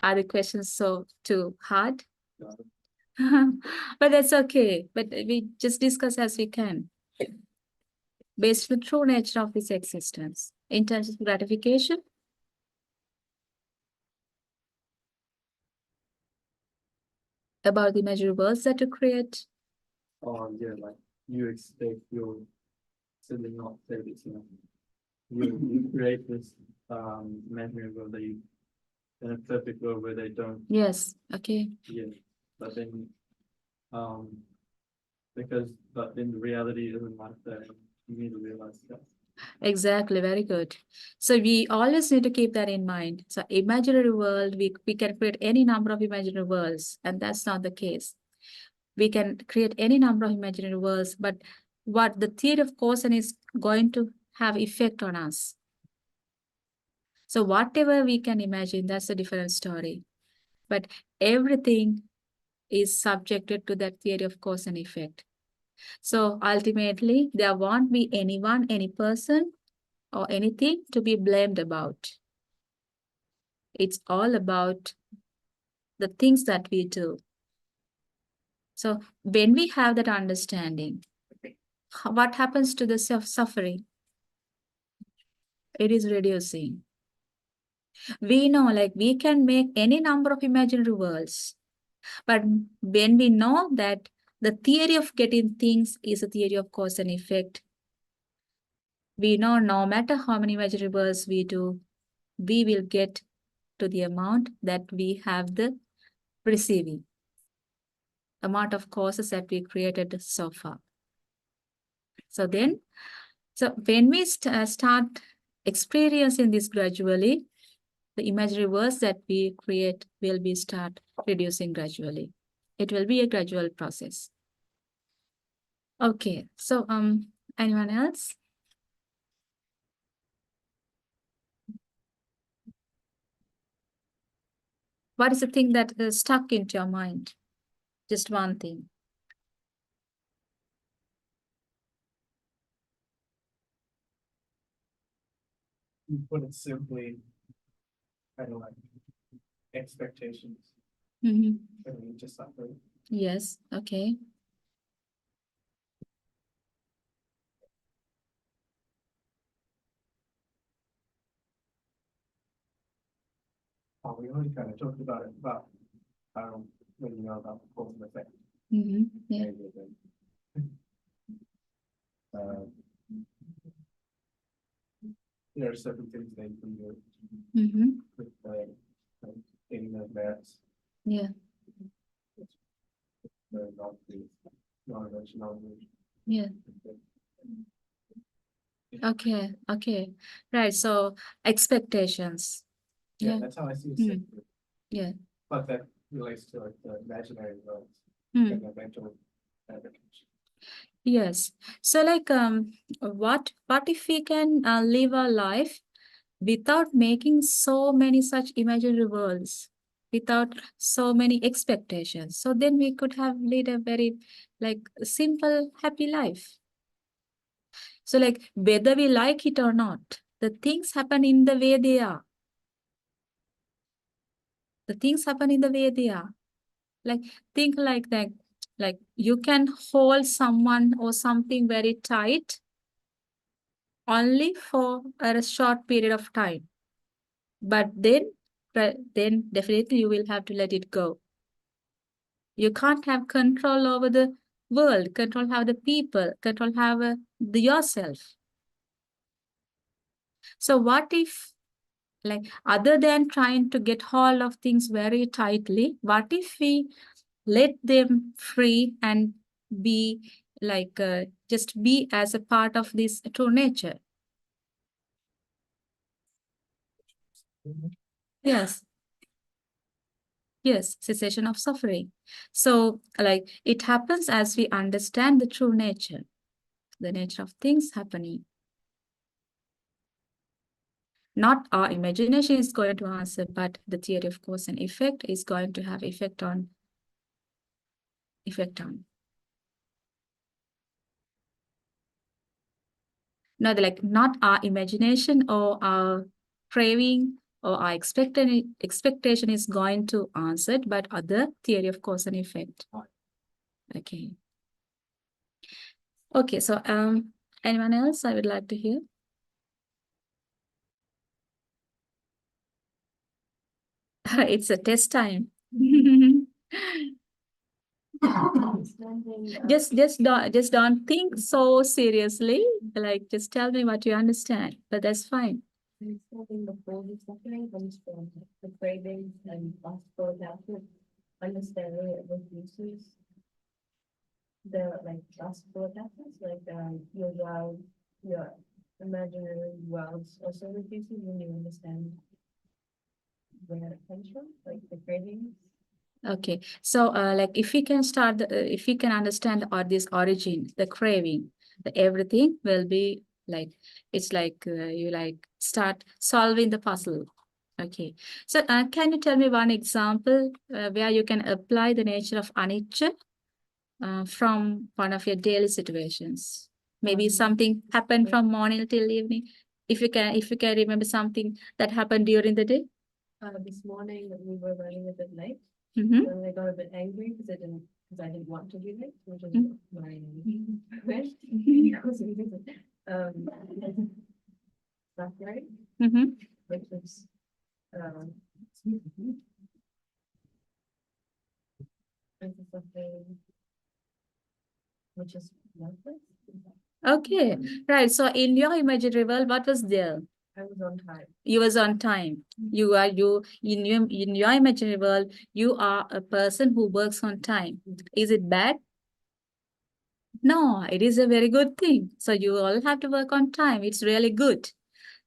Are the questions so too hard? Got it? But that's okay. But we just discuss as we can. Based on the true nature of this existence. In terms of gratification, about the imaginary worlds that you create. Or yeah, like you expect your sibling not to take it, you create this imaginary world that you in a perfect world where they don't Yes, okay. but then um but then the reality isn't like that. You need to realize that. Exactly, very good. So we always need to keep that in mind. So imaginary world, we can create any number of imaginary worlds, and that's not the case. We can create any number of imaginary worlds, but what the theory of causality is going to have effect on us. So whatever we can imagine, that's a different story. But everything is subjected to that theory of cause and effect. So ultimately, there won't be anyone, any person, or anything to be blamed about. It's all about the things that we do. So when we have that understanding, what happens to the suffering? It is reducing. We know, like, we can make any number of imaginary worlds, but when we know that the theory of getting things is a theory of cause and effect, we know no matter how many imaginary worlds we do, we will get to the amount that we have the receiving, amount of causes that we created so far. So when we start experiencing this gradually, the imaginary worlds that we create will be start reducing gradually. It will be a gradual process. Okay, so anyone else? What is the thing that is stuck into your mind? Just one thing. You put it simply, kind of like expectations, Mm-hmm. and you just suffer. Yes, okay. We already kind of talked about it, but when you know about the cause and effect. Mm-hmm. Yeah. maybe then, there are certain things that you can do Mm-hmm. with getting the merits, Yeah. the non-conventional. Yeah. Okay. Okay. Right. So expectations. Yeah, Yeah. that's how I see it. Mm. Yeah. But that relates to like the imaginary worlds Mm. and the mental fabrication. Yes. So like what if we can live our life without making so many such imaginary worlds, without so many expectations? So then we could have led a very like simple, happy life. So like whether we like it or not, the things happen in the way they are. The things happen in the way they are. Like think like that, like you can hold someone or something very tight only for a short period of time. But then definitely you will have to let it go. You can't have control over the world, control have the people, control have yourself. So what if, like, other than trying to get hold of things very tightly, what if we let them free and be like just be as a part of this true nature? Yes. Yes, cessation of suffering. So, like, it happens as we understand the true nature, the nature of things happening. Not our imagination is going to answer, but the theory of cause and effect is going to have effect on. No, like not our imagination or our craving or our expectation is going to answer it, but other theory of cause and effect. Okay. Okay, so anyone else I would like to hear? It's a test time. Just don't think so seriously. Like just tell me what you understand, but that's fine. Understanding the body suffering comes from the cravings and lust for attachment. Understanding it reduces the like lust for attachments, like your world, your imaginary worlds also reduces when you understand where it comes from, like the cravings. Okay, so like if we can start, if we can understand this origin, the craving, the everything will be like it's like you like start solving the puzzle. Okay, so can you tell me one example where you can apply the nature of anicca from one of your daily situations? Maybe something happened from morning till evening. If you can remember something that happened during the day. This morning we were running a bit late, Mm-hmm. and I got a bit angry because I didn't want to be late, which is Mm. my wish. Because we didn't, suffering, Mm-hmm. which is this is something which is worthless. Okay, right. So in your imaginary world, what was there? I was on time. You was on time. You in your imaginary world, you are a person who works on time. Is it bad? No, it is a very good thing. So you all have to work on time. It's really good.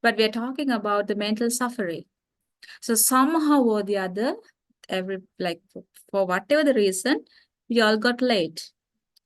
But we are talking about the mental suffering. So somehow or the other, for whatever the reason, we all got late.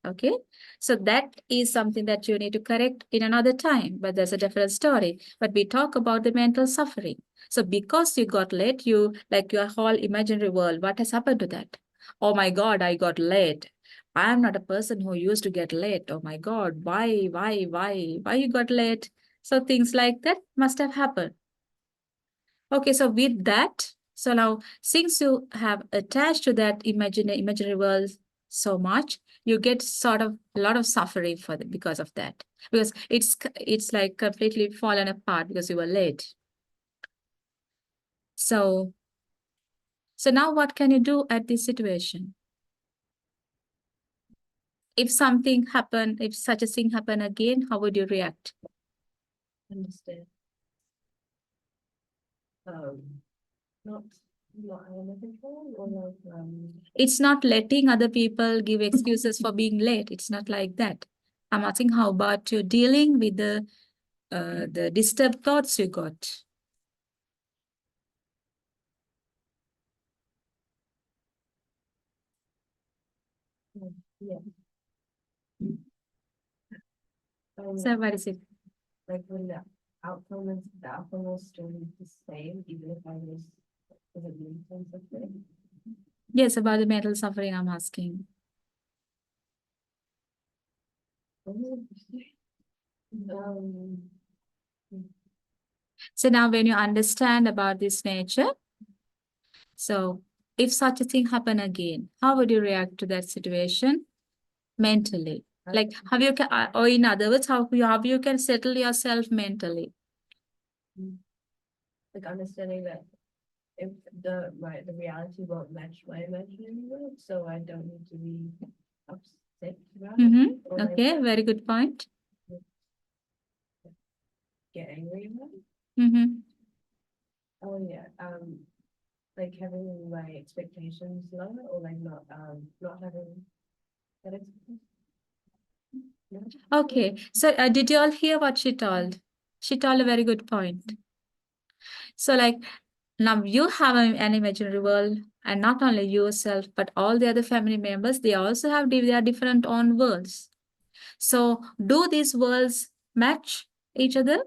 Okay, so that is something that you need to correct in another time, but there's a different story. But we talk about the mental suffering. So because you got late, you like your whole imaginary world, what has happened to that? Oh my God, I got late. I'm not a person who used to get late. Oh my God, why you got late? So things like that must have happened. Okay, so with that, so now since you have attached to that imaginary world so much, you get sort of a lot of suffering for because of that. Because it's like completely fallen apart because you were late. So now what can you do at this situation? If something happened, if such a thing happened again, how would you react? Understand. Not under control or not, It's not letting other people give excuses for being late. It's not like that. I'm asking how about you dealing with the disturbed thoughts you got? yeah. So what is it? Like when the outcome will still be the same, even if I was, is it mean something? Yes, about the mental suffering I'm asking. Um, So now when you understand about this nature, so if such a thing happen again, how would you react to that situation mentally? Like how you can, or in other words, how you can settle yourself mentally? like understanding that if the reality won't match my imaginary world, so I don't need to be upset about it or like Okay, very good point. get angry about it. Oh yeah, like having my expectations low or like not having that expectation. No? Okay, so did you all hear what she told? She told a very good point. So like now you have an imaginary world, and not only yourself, but all the other family members, they also have their different own worlds. So do these worlds match each other?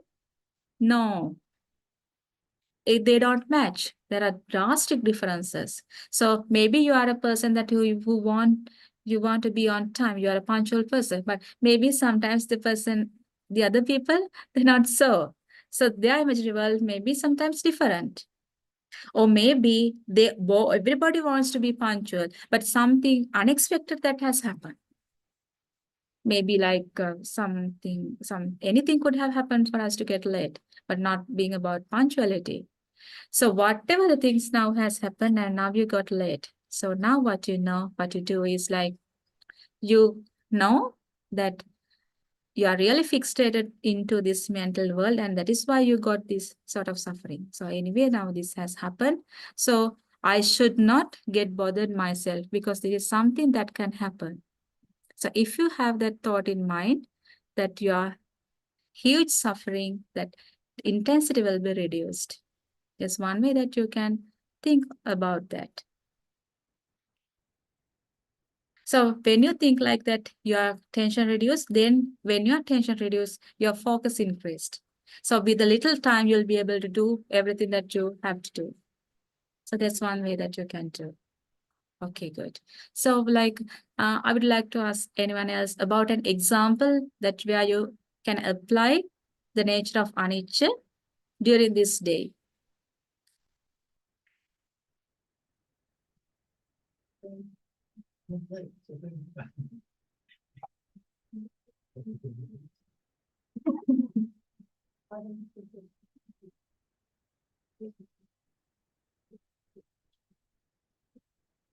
No, they don't match. There are drastic differences. So maybe you are a person that who want to be on time. You are a punctual person, but maybe sometimes the other people, they're not so. So their imaginary world may be sometimes different. Or maybe everybody wants to be punctual, but something unexpected that has happened. Maybe like anything could have happened for us to get late, but not being about punctuality. So whatever the things now has happened and now you got late. So now what you do is like, you know that you are really fixated into this mental world, and that is why you got this sort of suffering. So anyway, now this has happened. So I should not get bothered myself because this is something that can happen. So if you have that thought in mind, that your huge suffering, that intensity will be reduced. There's one way that you can think about that. So when you think like that, your tension reduced, then when your tension reduced, your focus increased. So with a little time, you'll be able to do everything that you have to do. So that's one way that you can do. Okay, good. So like, I would like to ask anyone else about an example that where you can apply the nature of anicca during this day.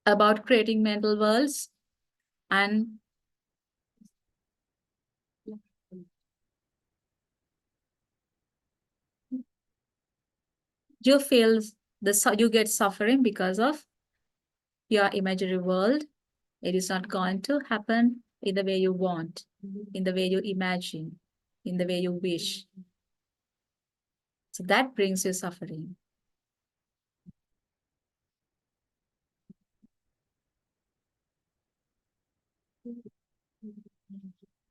About creating mental worlds and you feel you get suffering because of your imaginary world. It is not going to happen in the way you want, in the way you imagine, in the way you wish. So that brings you suffering.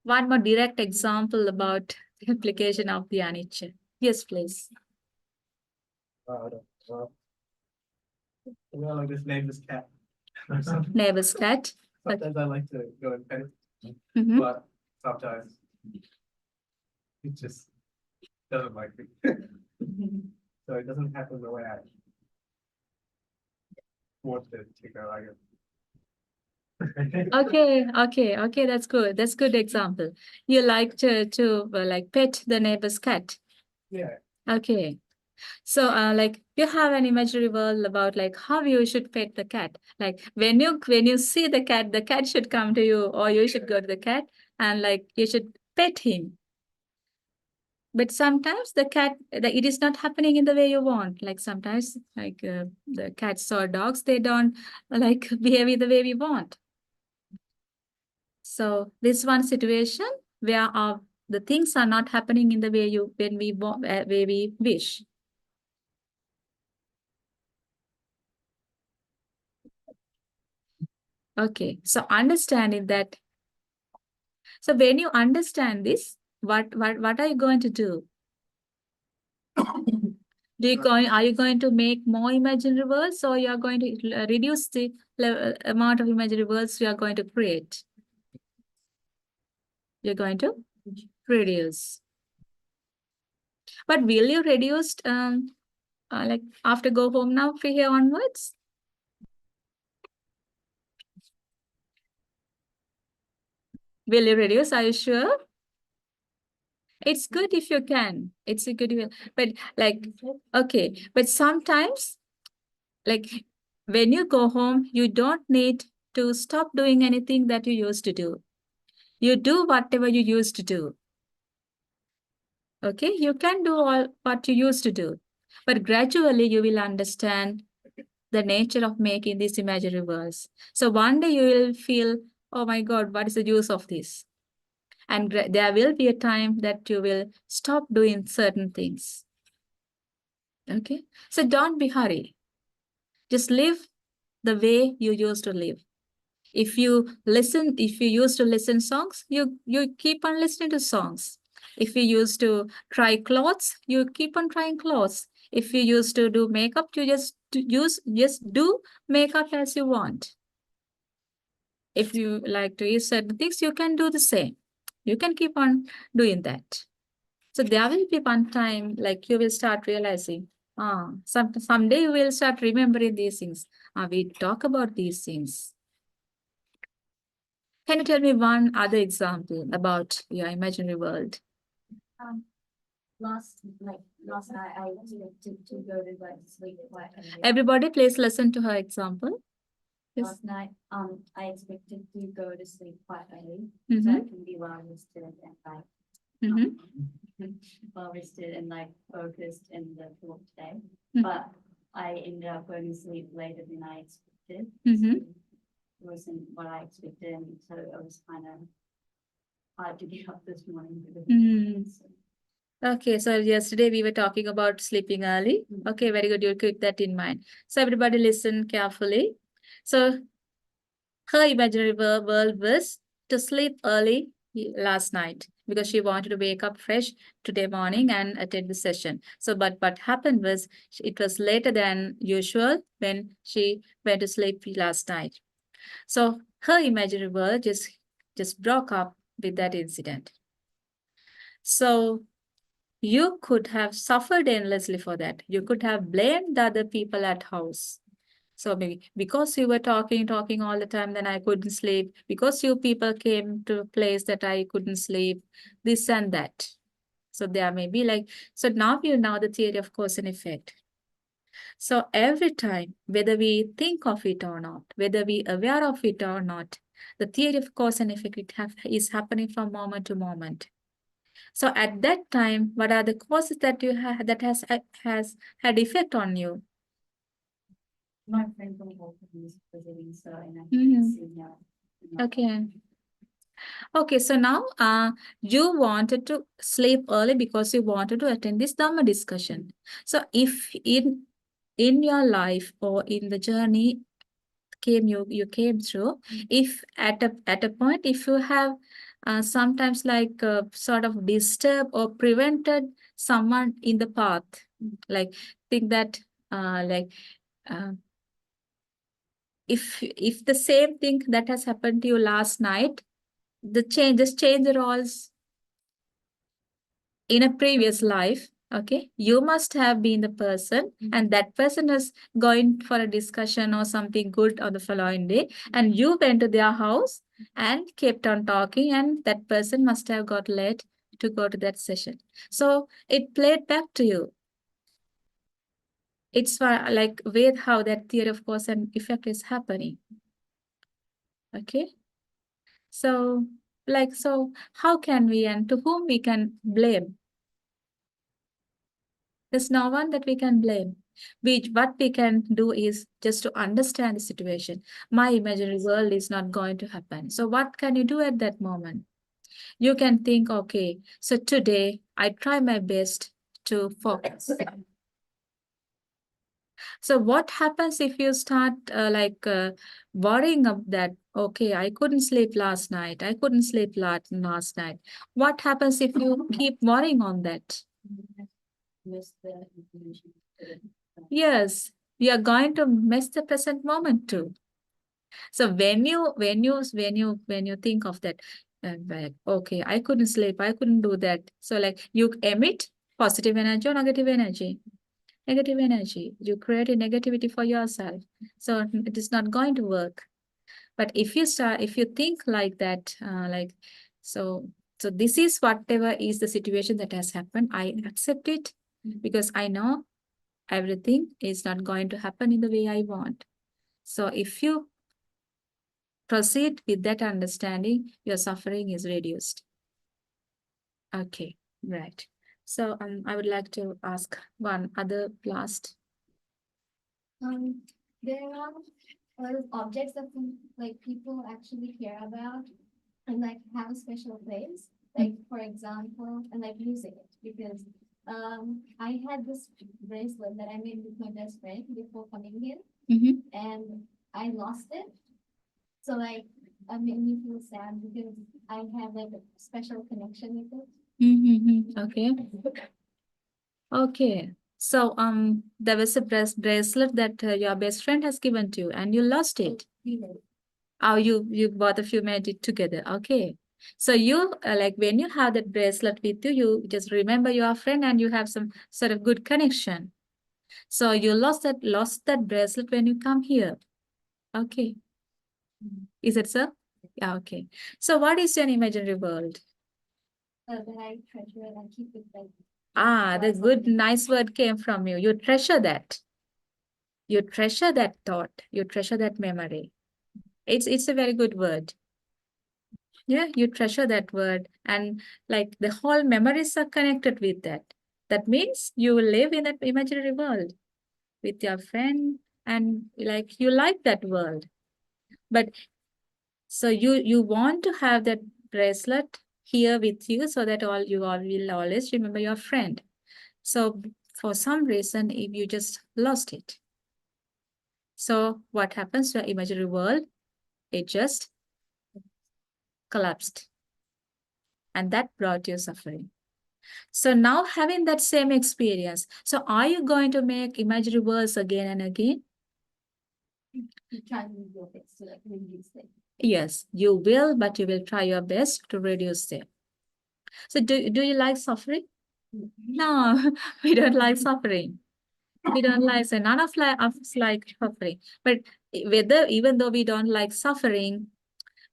One more direct example about the application of the anicca. Yes, please. You know, like this neighbor's cat. Neighbor's cat. Sometimes I like to go and pet it, Mhm. but sometimes it just doesn't like me. So it doesn't happen the way I want it to go, I guess. Okay, that's good. That's good example. You like to like pet the neighbor's cat. Yeah, Okay. So like you have an imaginary world about like how you should pet the cat. Like when you see the cat should come to you, or you should go to the cat and like you should pet him. But sometimes it is not happening in the way you want. Like sometimes like the cats or dogs, they don't like behave in the way we want. So this one situation where the things are not happening in the way way we wish. Okay, so understanding that. So when you understand this, what are you going to do? Are you going to make more imaginary worlds, or you are going to reduce the amount of imaginary worlds you are going to create? You're going to reduce. But will you reduce like after go home now from here onwards? Will you reduce? Are you sure? It's good if you can. It's a good, but like, okay, but sometimes, like, when you go home, you don't need to stop doing anything that you used to do. You do whatever you used to do. Okay, you can do all what you used to do, but gradually you will understand the nature of making these imaginary worlds. So one day you will feel, oh my God, what is the use of this? And there will be a time that you will stop doing certain things. Okay, so don't be hurry. Just live the way you used to live. If you used to listen songs, you keep on listening to songs. If you used to try clothes, you keep on trying clothes. If you used to do makeup, you just do makeup as you want. If you like to use certain things, you can do the same. You can keep on doing that. So there will be one time like you will start realizing, someday you will start remembering these things. We talk about these things. Can you tell me one other example about your imaginary world? Last night I expected to go to like sleep quite early. Everybody, please listen to her example. Yes. Last night, I expected to go to sleep quite early, so I Mm-hmm. can be well rested and like Mm-hmm. well rested and like focused in the talk today. Mm. But I ended up going to sleep later than I expected. Mhm. So it wasn't what I expected, and so it was kind of hard to get up this morning. Mm. Okay, so yesterday we were talking about sleeping early. Okay, very good. You'll keep that in mind. So everybody listen carefully. So her imaginary world was to sleep early last night because she wanted to wake up fresh today morning and attend the session. So, but what happened was it was later than usual when she went to sleep last night. So her imaginary world just broke up with that incident. So you could have suffered endlessly for that. You could have blamed the other people at house. So maybe because you were talking all the time, then I couldn't sleep. Because you people came to a place that I couldn't sleep, this and that. So there may be like, so now you know the theory of cause and effect. So every time, whether we think of it or not, whether we aware of it or not, the theory of cause and effect is happening from moment to moment. So at that time, what are the causes that you have that has had effect on you? My friend from Hong Kong is visiting, so and I Mhm. can see her. Okay. Okay, so now you wanted to sleep early because you wanted to attend this Dhamma discussion. So if in your life or in the journey you came through, if at a point if you have sometimes like sort of disturb or prevented someone in the path, like think that like if the same thing that has happened to you last night, just change the roles in a previous life. Okay, you must have been the person, and that person is going for a discussion or something good on the following day, and you went to their house and kept on talking, and that person must have got late to go to that session. So it played back to you. It's like with how that theory of cause and effect is happening. Okay, so so how can we and to whom we can blame? There's no one that we can blame. What we can do is just to understand the situation. My imaginary world is not going to happen. So what can you do at that moment? You can think, okay, so today I try my best to focus. So what happens if you start worrying of that? Okay, I couldn't sleep last night. I couldn't sleep last night. What happens if you keep worrying on that? Miss the information. Yes, you are going to miss the present moment too. So when you think of that, like, okay, I couldn't sleep, I couldn't do that. So like you emit positive energy or negative energy. Negative energy. You create a negativity for yourself. So it is not going to work. But if you think like that, so this is whatever is the situation that has happened. I accept it because I know everything is not going to happen in the way I want. So if you proceed with that understanding, your suffering is reduced. Okay, right. So I would like to ask one other last. There are a lot of objects that like people actually care about and like have a special place. Like for example, and like using it because I had this bracelet that I made with my best friend before coming here Mhm. and I lost it. So like it made me feel sad because I have like a special connection with it. Okay. Okay. So there was a bracelet that your best friend has given to you and you lost it. Oh, you both of you made it together. Okay. So you like when you have that bracelet with you, you just remember your friend and you have some sort of good connection. So you lost that bracelet when you come here. Okay. Is it so? Yeah, okay. So what is your imaginary world? That I treasure and I keep it like Ah, the good, nice word came from you. You treasure that. You treasure that thought. You treasure that memory. It's a very good word. Yeah, you treasure that word. And like the whole memories are connected with that. That means you will live in that imaginary world with your friend and like you like that world. But so you want to have that bracelet here with you so that you all will always remember your friend. So for some reason, if you just lost it. So what happens to your imaginary world? It just collapsed. And that brought you suffering. So now having that same experience, so are you going to make imaginary worlds again and again? you try to do your best to like reduce it. Yes, you will, but you will try your best to reduce them. So do you like suffering? No, we don't like suffering. We don't like, so none of us like suffering. But even though we don't like suffering,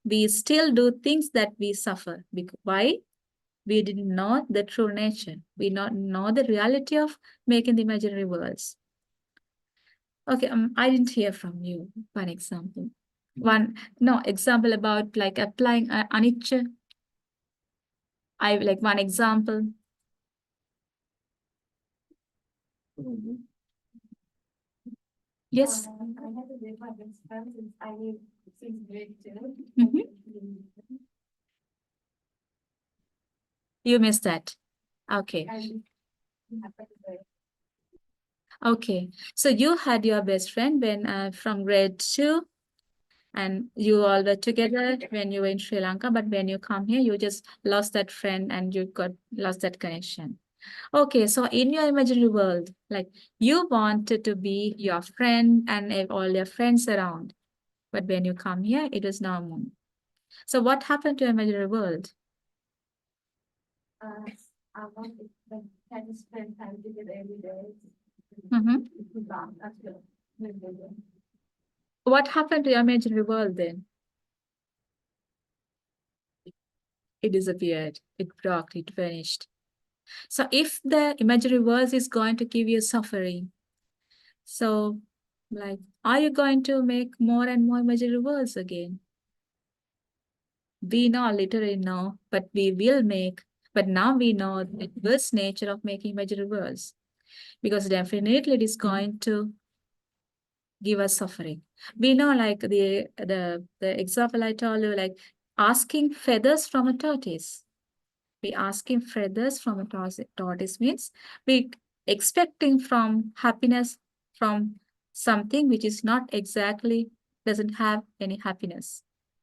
we still do things that we suffer. Why? We didn't know the true nature. We not know the reality of making the imaginary worlds. Okay, I didn't hear from you. One example. Example about like applying anicca. I like one example. Yes. I had to live my best friend since I knew since grade 2. Mhm. You missed that. Okay. And it happened very Okay. So you had your best friend when from grade 2 and you all were together when you were in Sri Lanka, but when you come here, you just lost that friend and you lost that connection. Okay, so in your imaginary world, like you wanted to be your friend and have all your friends around, but when you come here, it is normal. So what happened to your imaginary world? I wanted to kind of spend time together every day. Mhm. That's good. What happened to your imaginary world then? It disappeared, it broke, it vanished. So if the imaginary world is going to give you suffering, so like, are you going to make more and more imaginary worlds again? We know, literally know, but we will make, but now we know the worst nature of making imaginary worlds, because definitely it is going to give us suffering. We know like the example I told you, like asking feathers from a tortoise. We asking feathers from a tortoise means we expecting from happiness from something which is not exactly, doesn't have any happiness.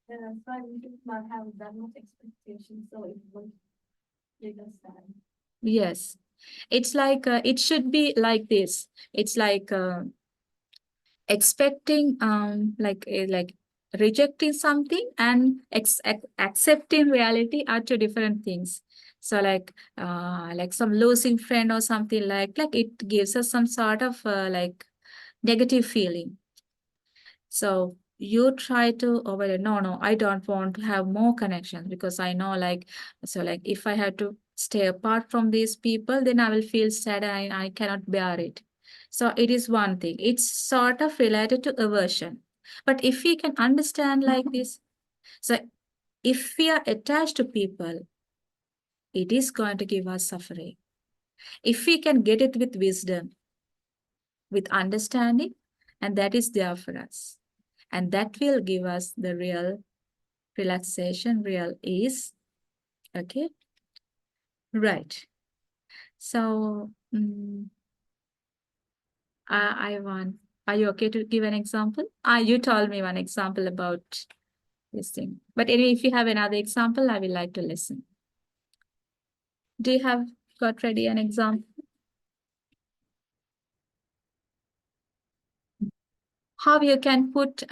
Yeah, that's why we should not have that much expectation, so it would give us that. Yes, it's like it should be like this. It's like expecting like rejecting something and accepting reality are two different things. So like some losing friend or something like it gives us some sort of like negative feeling. So you try to avoid, no, I don't want to have more connections because I know like if I have to stay apart from these people, then I will feel sad and I cannot bear it. So it is one thing. It's sort of related to aversion. But if we can understand like this, so if we are attached to people, it is going to give us suffering. If we can get it with wisdom, with understanding, and that is there for us. And that will give us the real relaxation, real ease. Okay. Right. So I want, are you okay to give an example? You told me one example about this thing. But anyway, if you have another example, I would like to listen. Do you have got ready an example? How you can put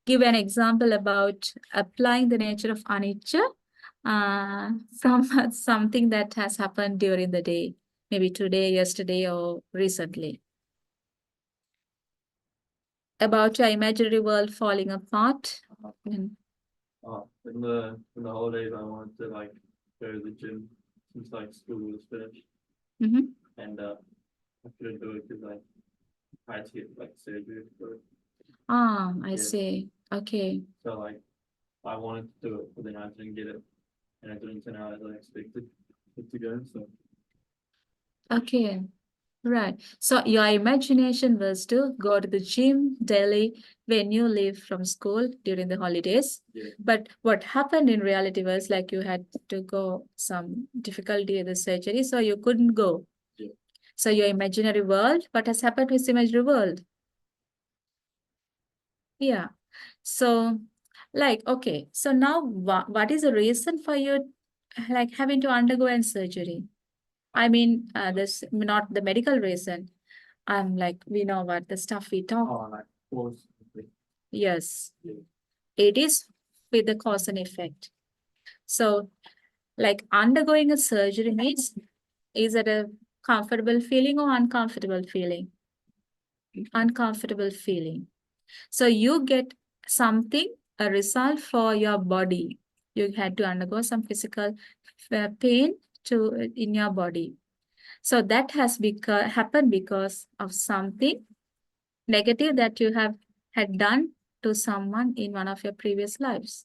give an example about applying the nature of anicca from something that has happened during the day, maybe today, yesterday, or recently. About your imaginary world falling apart. Mm. In the holidays, I wanted to like go to the gym since like school was finished, Mhm. and I couldn't do it because I had to get like surgery for it. Ah, I Yeah. see. Okay. So like I wanted to do it, but then I didn't get it, and it didn't turn out as I expected it to go. So Okay. Right. So your imagination was to go to the gym daily when you leave from school during the holidays. yeah, But what happened in reality was like you had to go some difficulty with the surgery, so you couldn't go. Yeah. So your imaginary world, what has happened with imaginary world? Yeah. So like, okay. So now what is the reason for you like having to undergo an surgery? I mean, this not the medical reason. Like we know what the stuff we talk. like force. Yes, Yeah. it is with the cause and effect. So, like undergoing a surgery means, is it a comfortable feeling or uncomfortable feeling? Uncomfortable feeling. So you get something, a result for your body. You had to undergo some physical pain in your body. So that has happened because of something negative that you have had done to someone in one of your previous lives.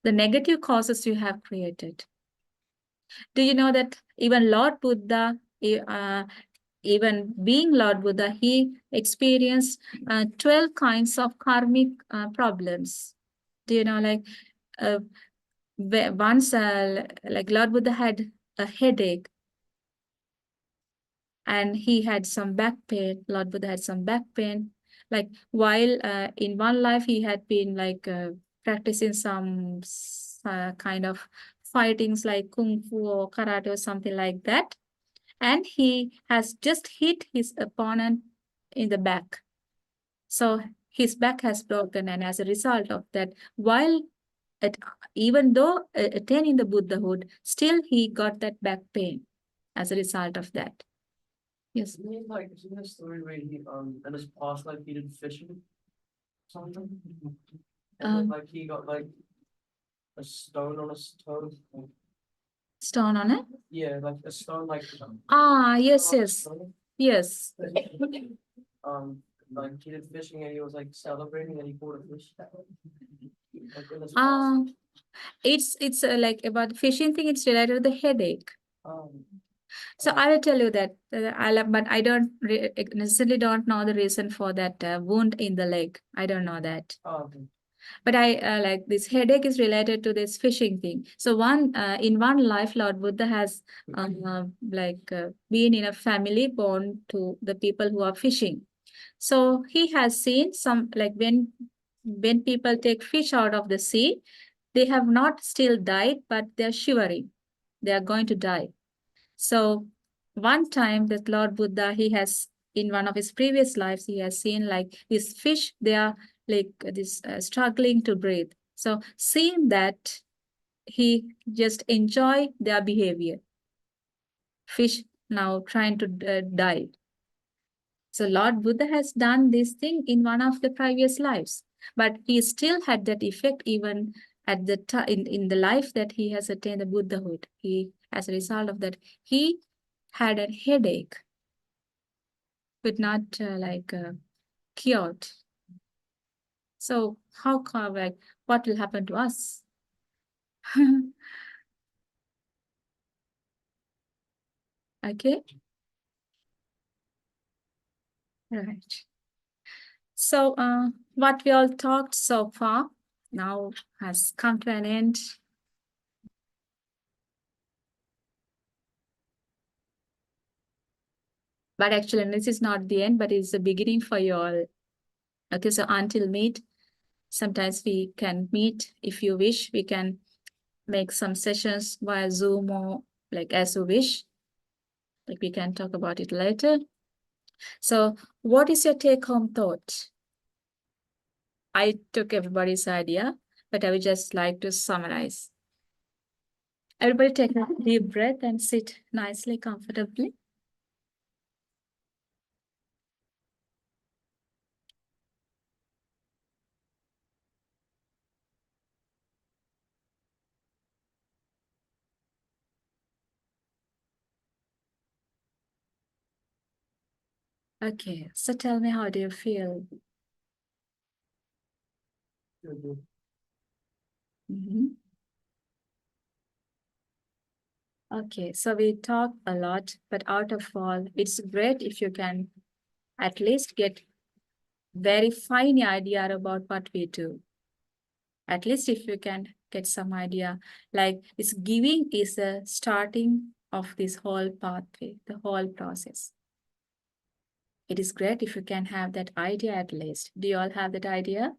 The negative causes you have created. Do you know that even Lord Buddha, even being Lord Buddha, he experienced 12 kinds of karmic problems. Do you know, like once, like Lord Buddha had a headache and he had some back pain. Lord Buddha had some back pain. Like while in one life he had been like practicing some kind of fightings like kung fu or karate or something like that. And he has just hit his opponent in the back. So his back has broken, and as a result of that, while even though attaining the Buddhahood, still he got that back pain as a result of that. Yes. Isn't the story where he in his past life he did fishing? Something? And then like he got like a stone on his toe. Stone on it? Yeah, like a stone like Yes, on his yes, toe. yes. Like he did fishing and he was like celebrating and he caught a fish. Like in his past. It's like about the fishing thing, it's related to the headache. Um, So I will tell you that, but I don't necessarily don't know the reason for that wound in the leg. I don't know that. okay. But I like this headache is related to this fishing thing. So in one life, Lord Buddha has been in a family born to the people who are fishing. So he has seen some, like when people take fish out of the sea, they have not still died, but they're shivering. They are going to die. So one time that Lord Buddha, he has, in one of his previous lives, he has seen like these fish, they are like struggling to breathe. So seeing that, he just enjoy their behavior. Fish now trying to die. So Lord Buddha has done this thing in one of the previous lives, but he still had that effect even at the time in the life that he has attained the Buddhahood. He, as a result of that, he had a headache, but not cured. So how come, like, what will happen to us? Okay. Right. So what we all talked so far now has come to an end. But actually, this is not the end, but it's the beginning for you all. Okay, so until meet, sometimes we can meet if you wish. We can make some sessions via Zoom or like as you wish. Like we can talk about it later. So what is your take-home thought? I took everybody's idea, but I would just like to summarize. Everybody take a deep breath and sit nicely, comfortably. Okay, so tell me, how do you feel? Mhm. Okay, so we talk a lot, but out of all, it's great if you can at least get very fine idea about what we do. At least if you can get some idea, like it's giving is the starting of this whole pathway, the whole process. It is great if you can have that idea at least. Do you all have that idea?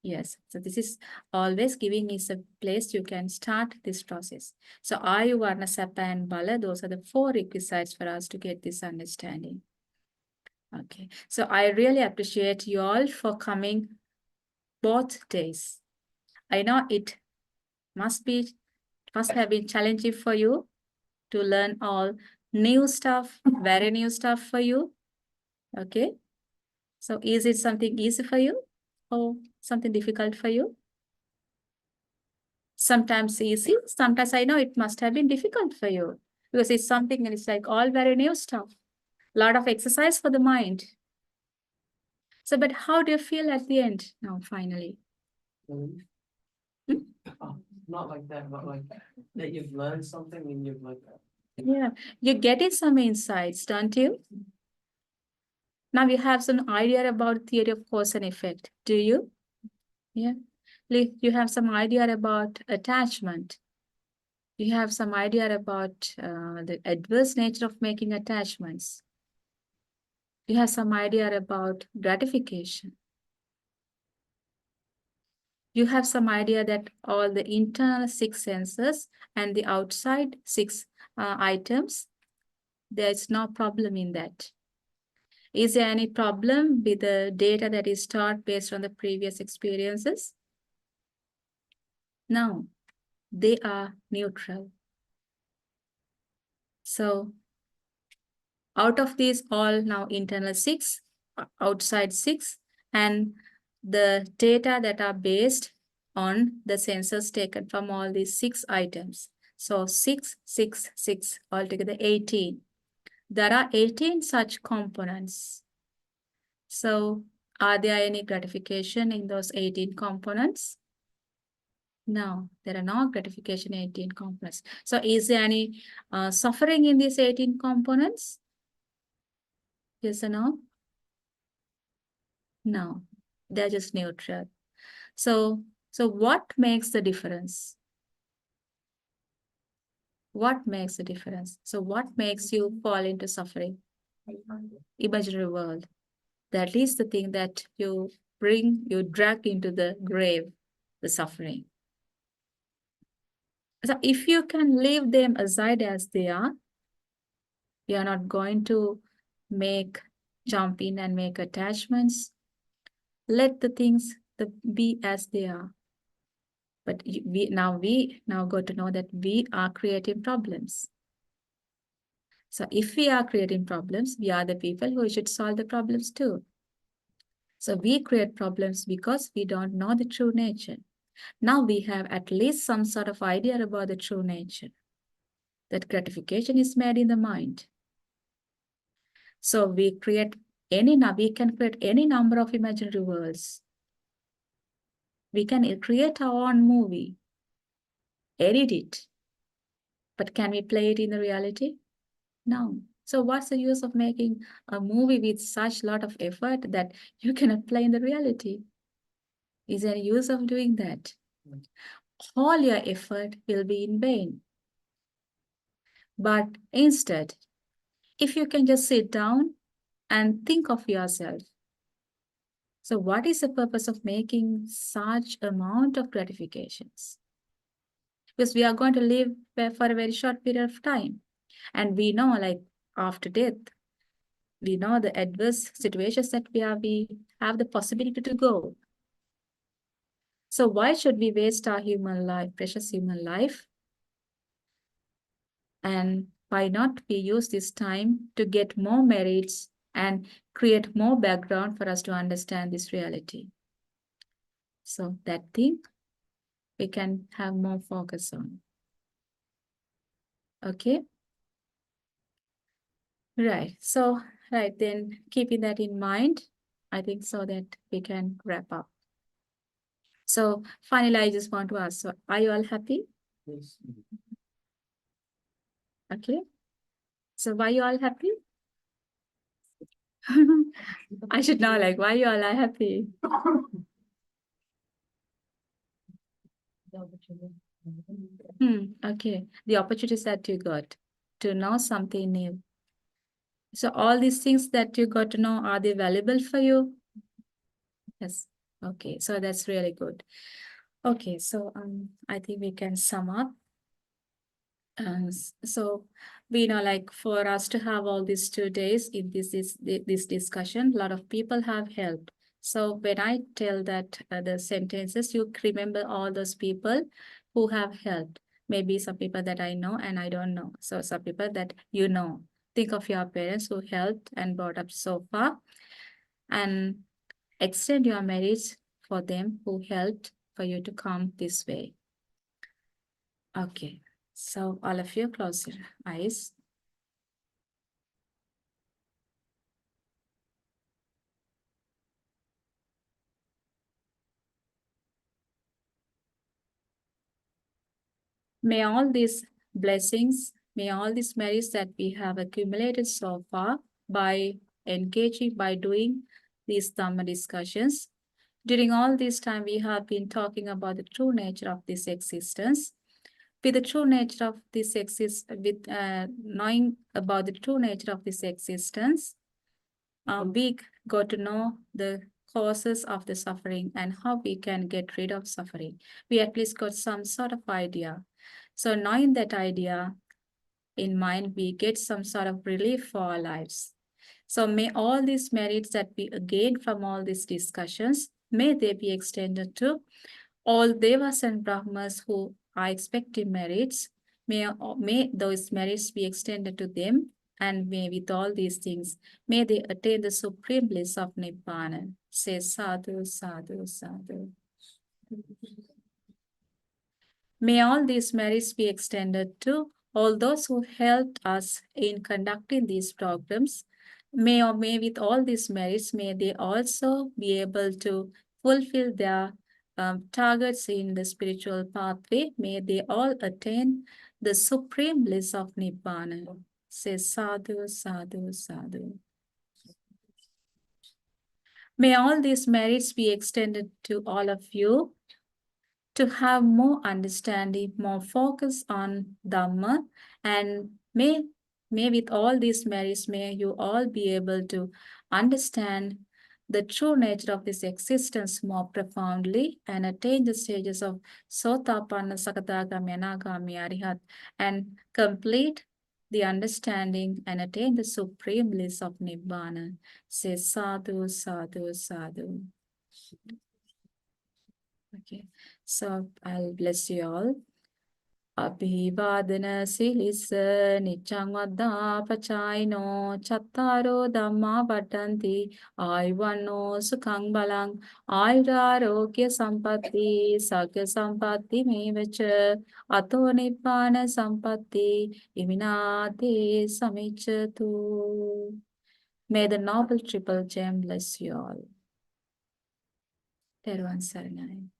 Yes. So this is always giving is a place you can start this process. So Ayu, Varna, Sapa, and Bala, those are the 4 requisites for us to get this understanding. Okay. So I really appreciate you all for coming both days. I know it must have been challenging for you to learn all new stuff, very new stuff for you. Okay. So is it something easy for you or something difficult for you? Sometimes easy, sometimes I know it must have been difficult for you because it's something and it's like all very new stuff. A lot of exercise for the mind. So, but how do you feel at the end now, finally? Oh, not like that, but like that you've learned something and you've like Yeah, you're getting some insights, don't you? Now you have some idea about theory of cause and effect, do you? Yeah. You have some idea about attachment. You have some idea about the adverse nature of making attachments. You have some idea about gratification. You have some idea that all the internal 6 senses and the outside 6 items, there's no problem in that. Is there any problem with the data that is stored based on the previous experiences? No, they are neutral. So out of these all now internal 6, outside 6, and the data that are based on the sensors taken from all these 6 items. So 6, 6, 6, altogether 18. There are 18 such components. So are there any gratification in those 18 components? No, there are no gratification in 18 components. So is there any suffering in these 18 components? Yes or no? No, they're just neutral. So what makes the difference? What makes the difference? So what makes you fall into suffering? Imaginary world. That is the thing that you drag into the grave, the suffering. So if you can leave them aside as they are, you are not going to jump in and make attachments. Let the things be as they are. But we now got to know that we are creating problems. So if we are creating problems, we are the people who should solve the problems too. So we create problems because we don't know the true nature. Now we have at least some sort of idea about the true nature. That gratification is made in the mind. So we can create any number of imaginary worlds. We can create our own movie, edit it. But can we play it in the reality? No. So what's the use of making a movie with such lot of effort that you cannot play in the reality? Is there any use of doing that? All your effort will be in vain. But instead, if you can just sit down and think of yourself, so what is the purpose of making such amount of gratifications? Because we are going to live for a very short period of time. And we know, like, after death, we know the adverse situations that we have the possibility to go. So why should we waste our human life, precious human life? And why not we use this time to get more merits and create more background for us to understand this reality? So that thing we can have more focus on. Okay. Right. So, right, then keeping that in mind, I think so that we can wrap up. So finally, I just want to ask, so are you all happy? Yes. Okay. So why you all happy? I should know, like, why you all are happy? The opportunity. Okay. The opportunities that you got to know something new. So all these things that you got to know, are they valuable for you? Yes. Okay. So that's really good. Okay. So I think we can sum up. So we know, like, for us to have all these 2 days in this discussion, a lot of people have helped. So when I tell that the sentences, you remember all those people who have helped. Maybe some people that I know and I don't know. So some people that you know. Think of your parents who helped and brought up so far, and extend your merits for them who helped for you to come this way. Okay. So all of you close your eyes. May all these blessings, may all these merits that we have accumulated so far by engaging, by doing these Dhamma discussions. During all this time, we have been talking about the true nature of this existence. With the true nature of this knowing about the true nature of this existence, we got to know the causes of the suffering and how we can get rid of suffering. We at least got some sort of idea. So knowing that idea in mind, we get some sort of relief for our lives. So may all these merits that we gain from all these discussions, may they be extended to all Devas and Brahmas who are expecting merits. May those merits be extended to them, and may with all these things, may they attain the supreme bliss of Nibbana. Say sadhu, sadhu, sadhu. May all these merits be extended to all those who helped us in conducting these programs. May with all these merits, may they also be able to fulfill their targets in the spiritual pathway. May they all attain the supreme bliss of Nibbana. Say sadhu, sadhu, sadhu. May all these merits be extended to all of you to have more understanding, more focus on Dhamma, and may with all these merits, may you all be able to understand the true nature of this existence more profoundly and attain the stages of Sotapanna, Sakadagami, Anagami, Arihat, and complete the understanding and attain the supreme bliss of Nibbana. Say sadhu, sadhu, sadhu. Okay, so I'll bless you all. Abhivadana silisa niccang vaddha pachayino chattaro dhamma vadanti ayuvanno sukhang balang ayurarogya sampatti sagya sampatti mevacha ato nibbana sampatti iminate samiccatu. May the noble triple gem bless you all. Teruvan Saranai.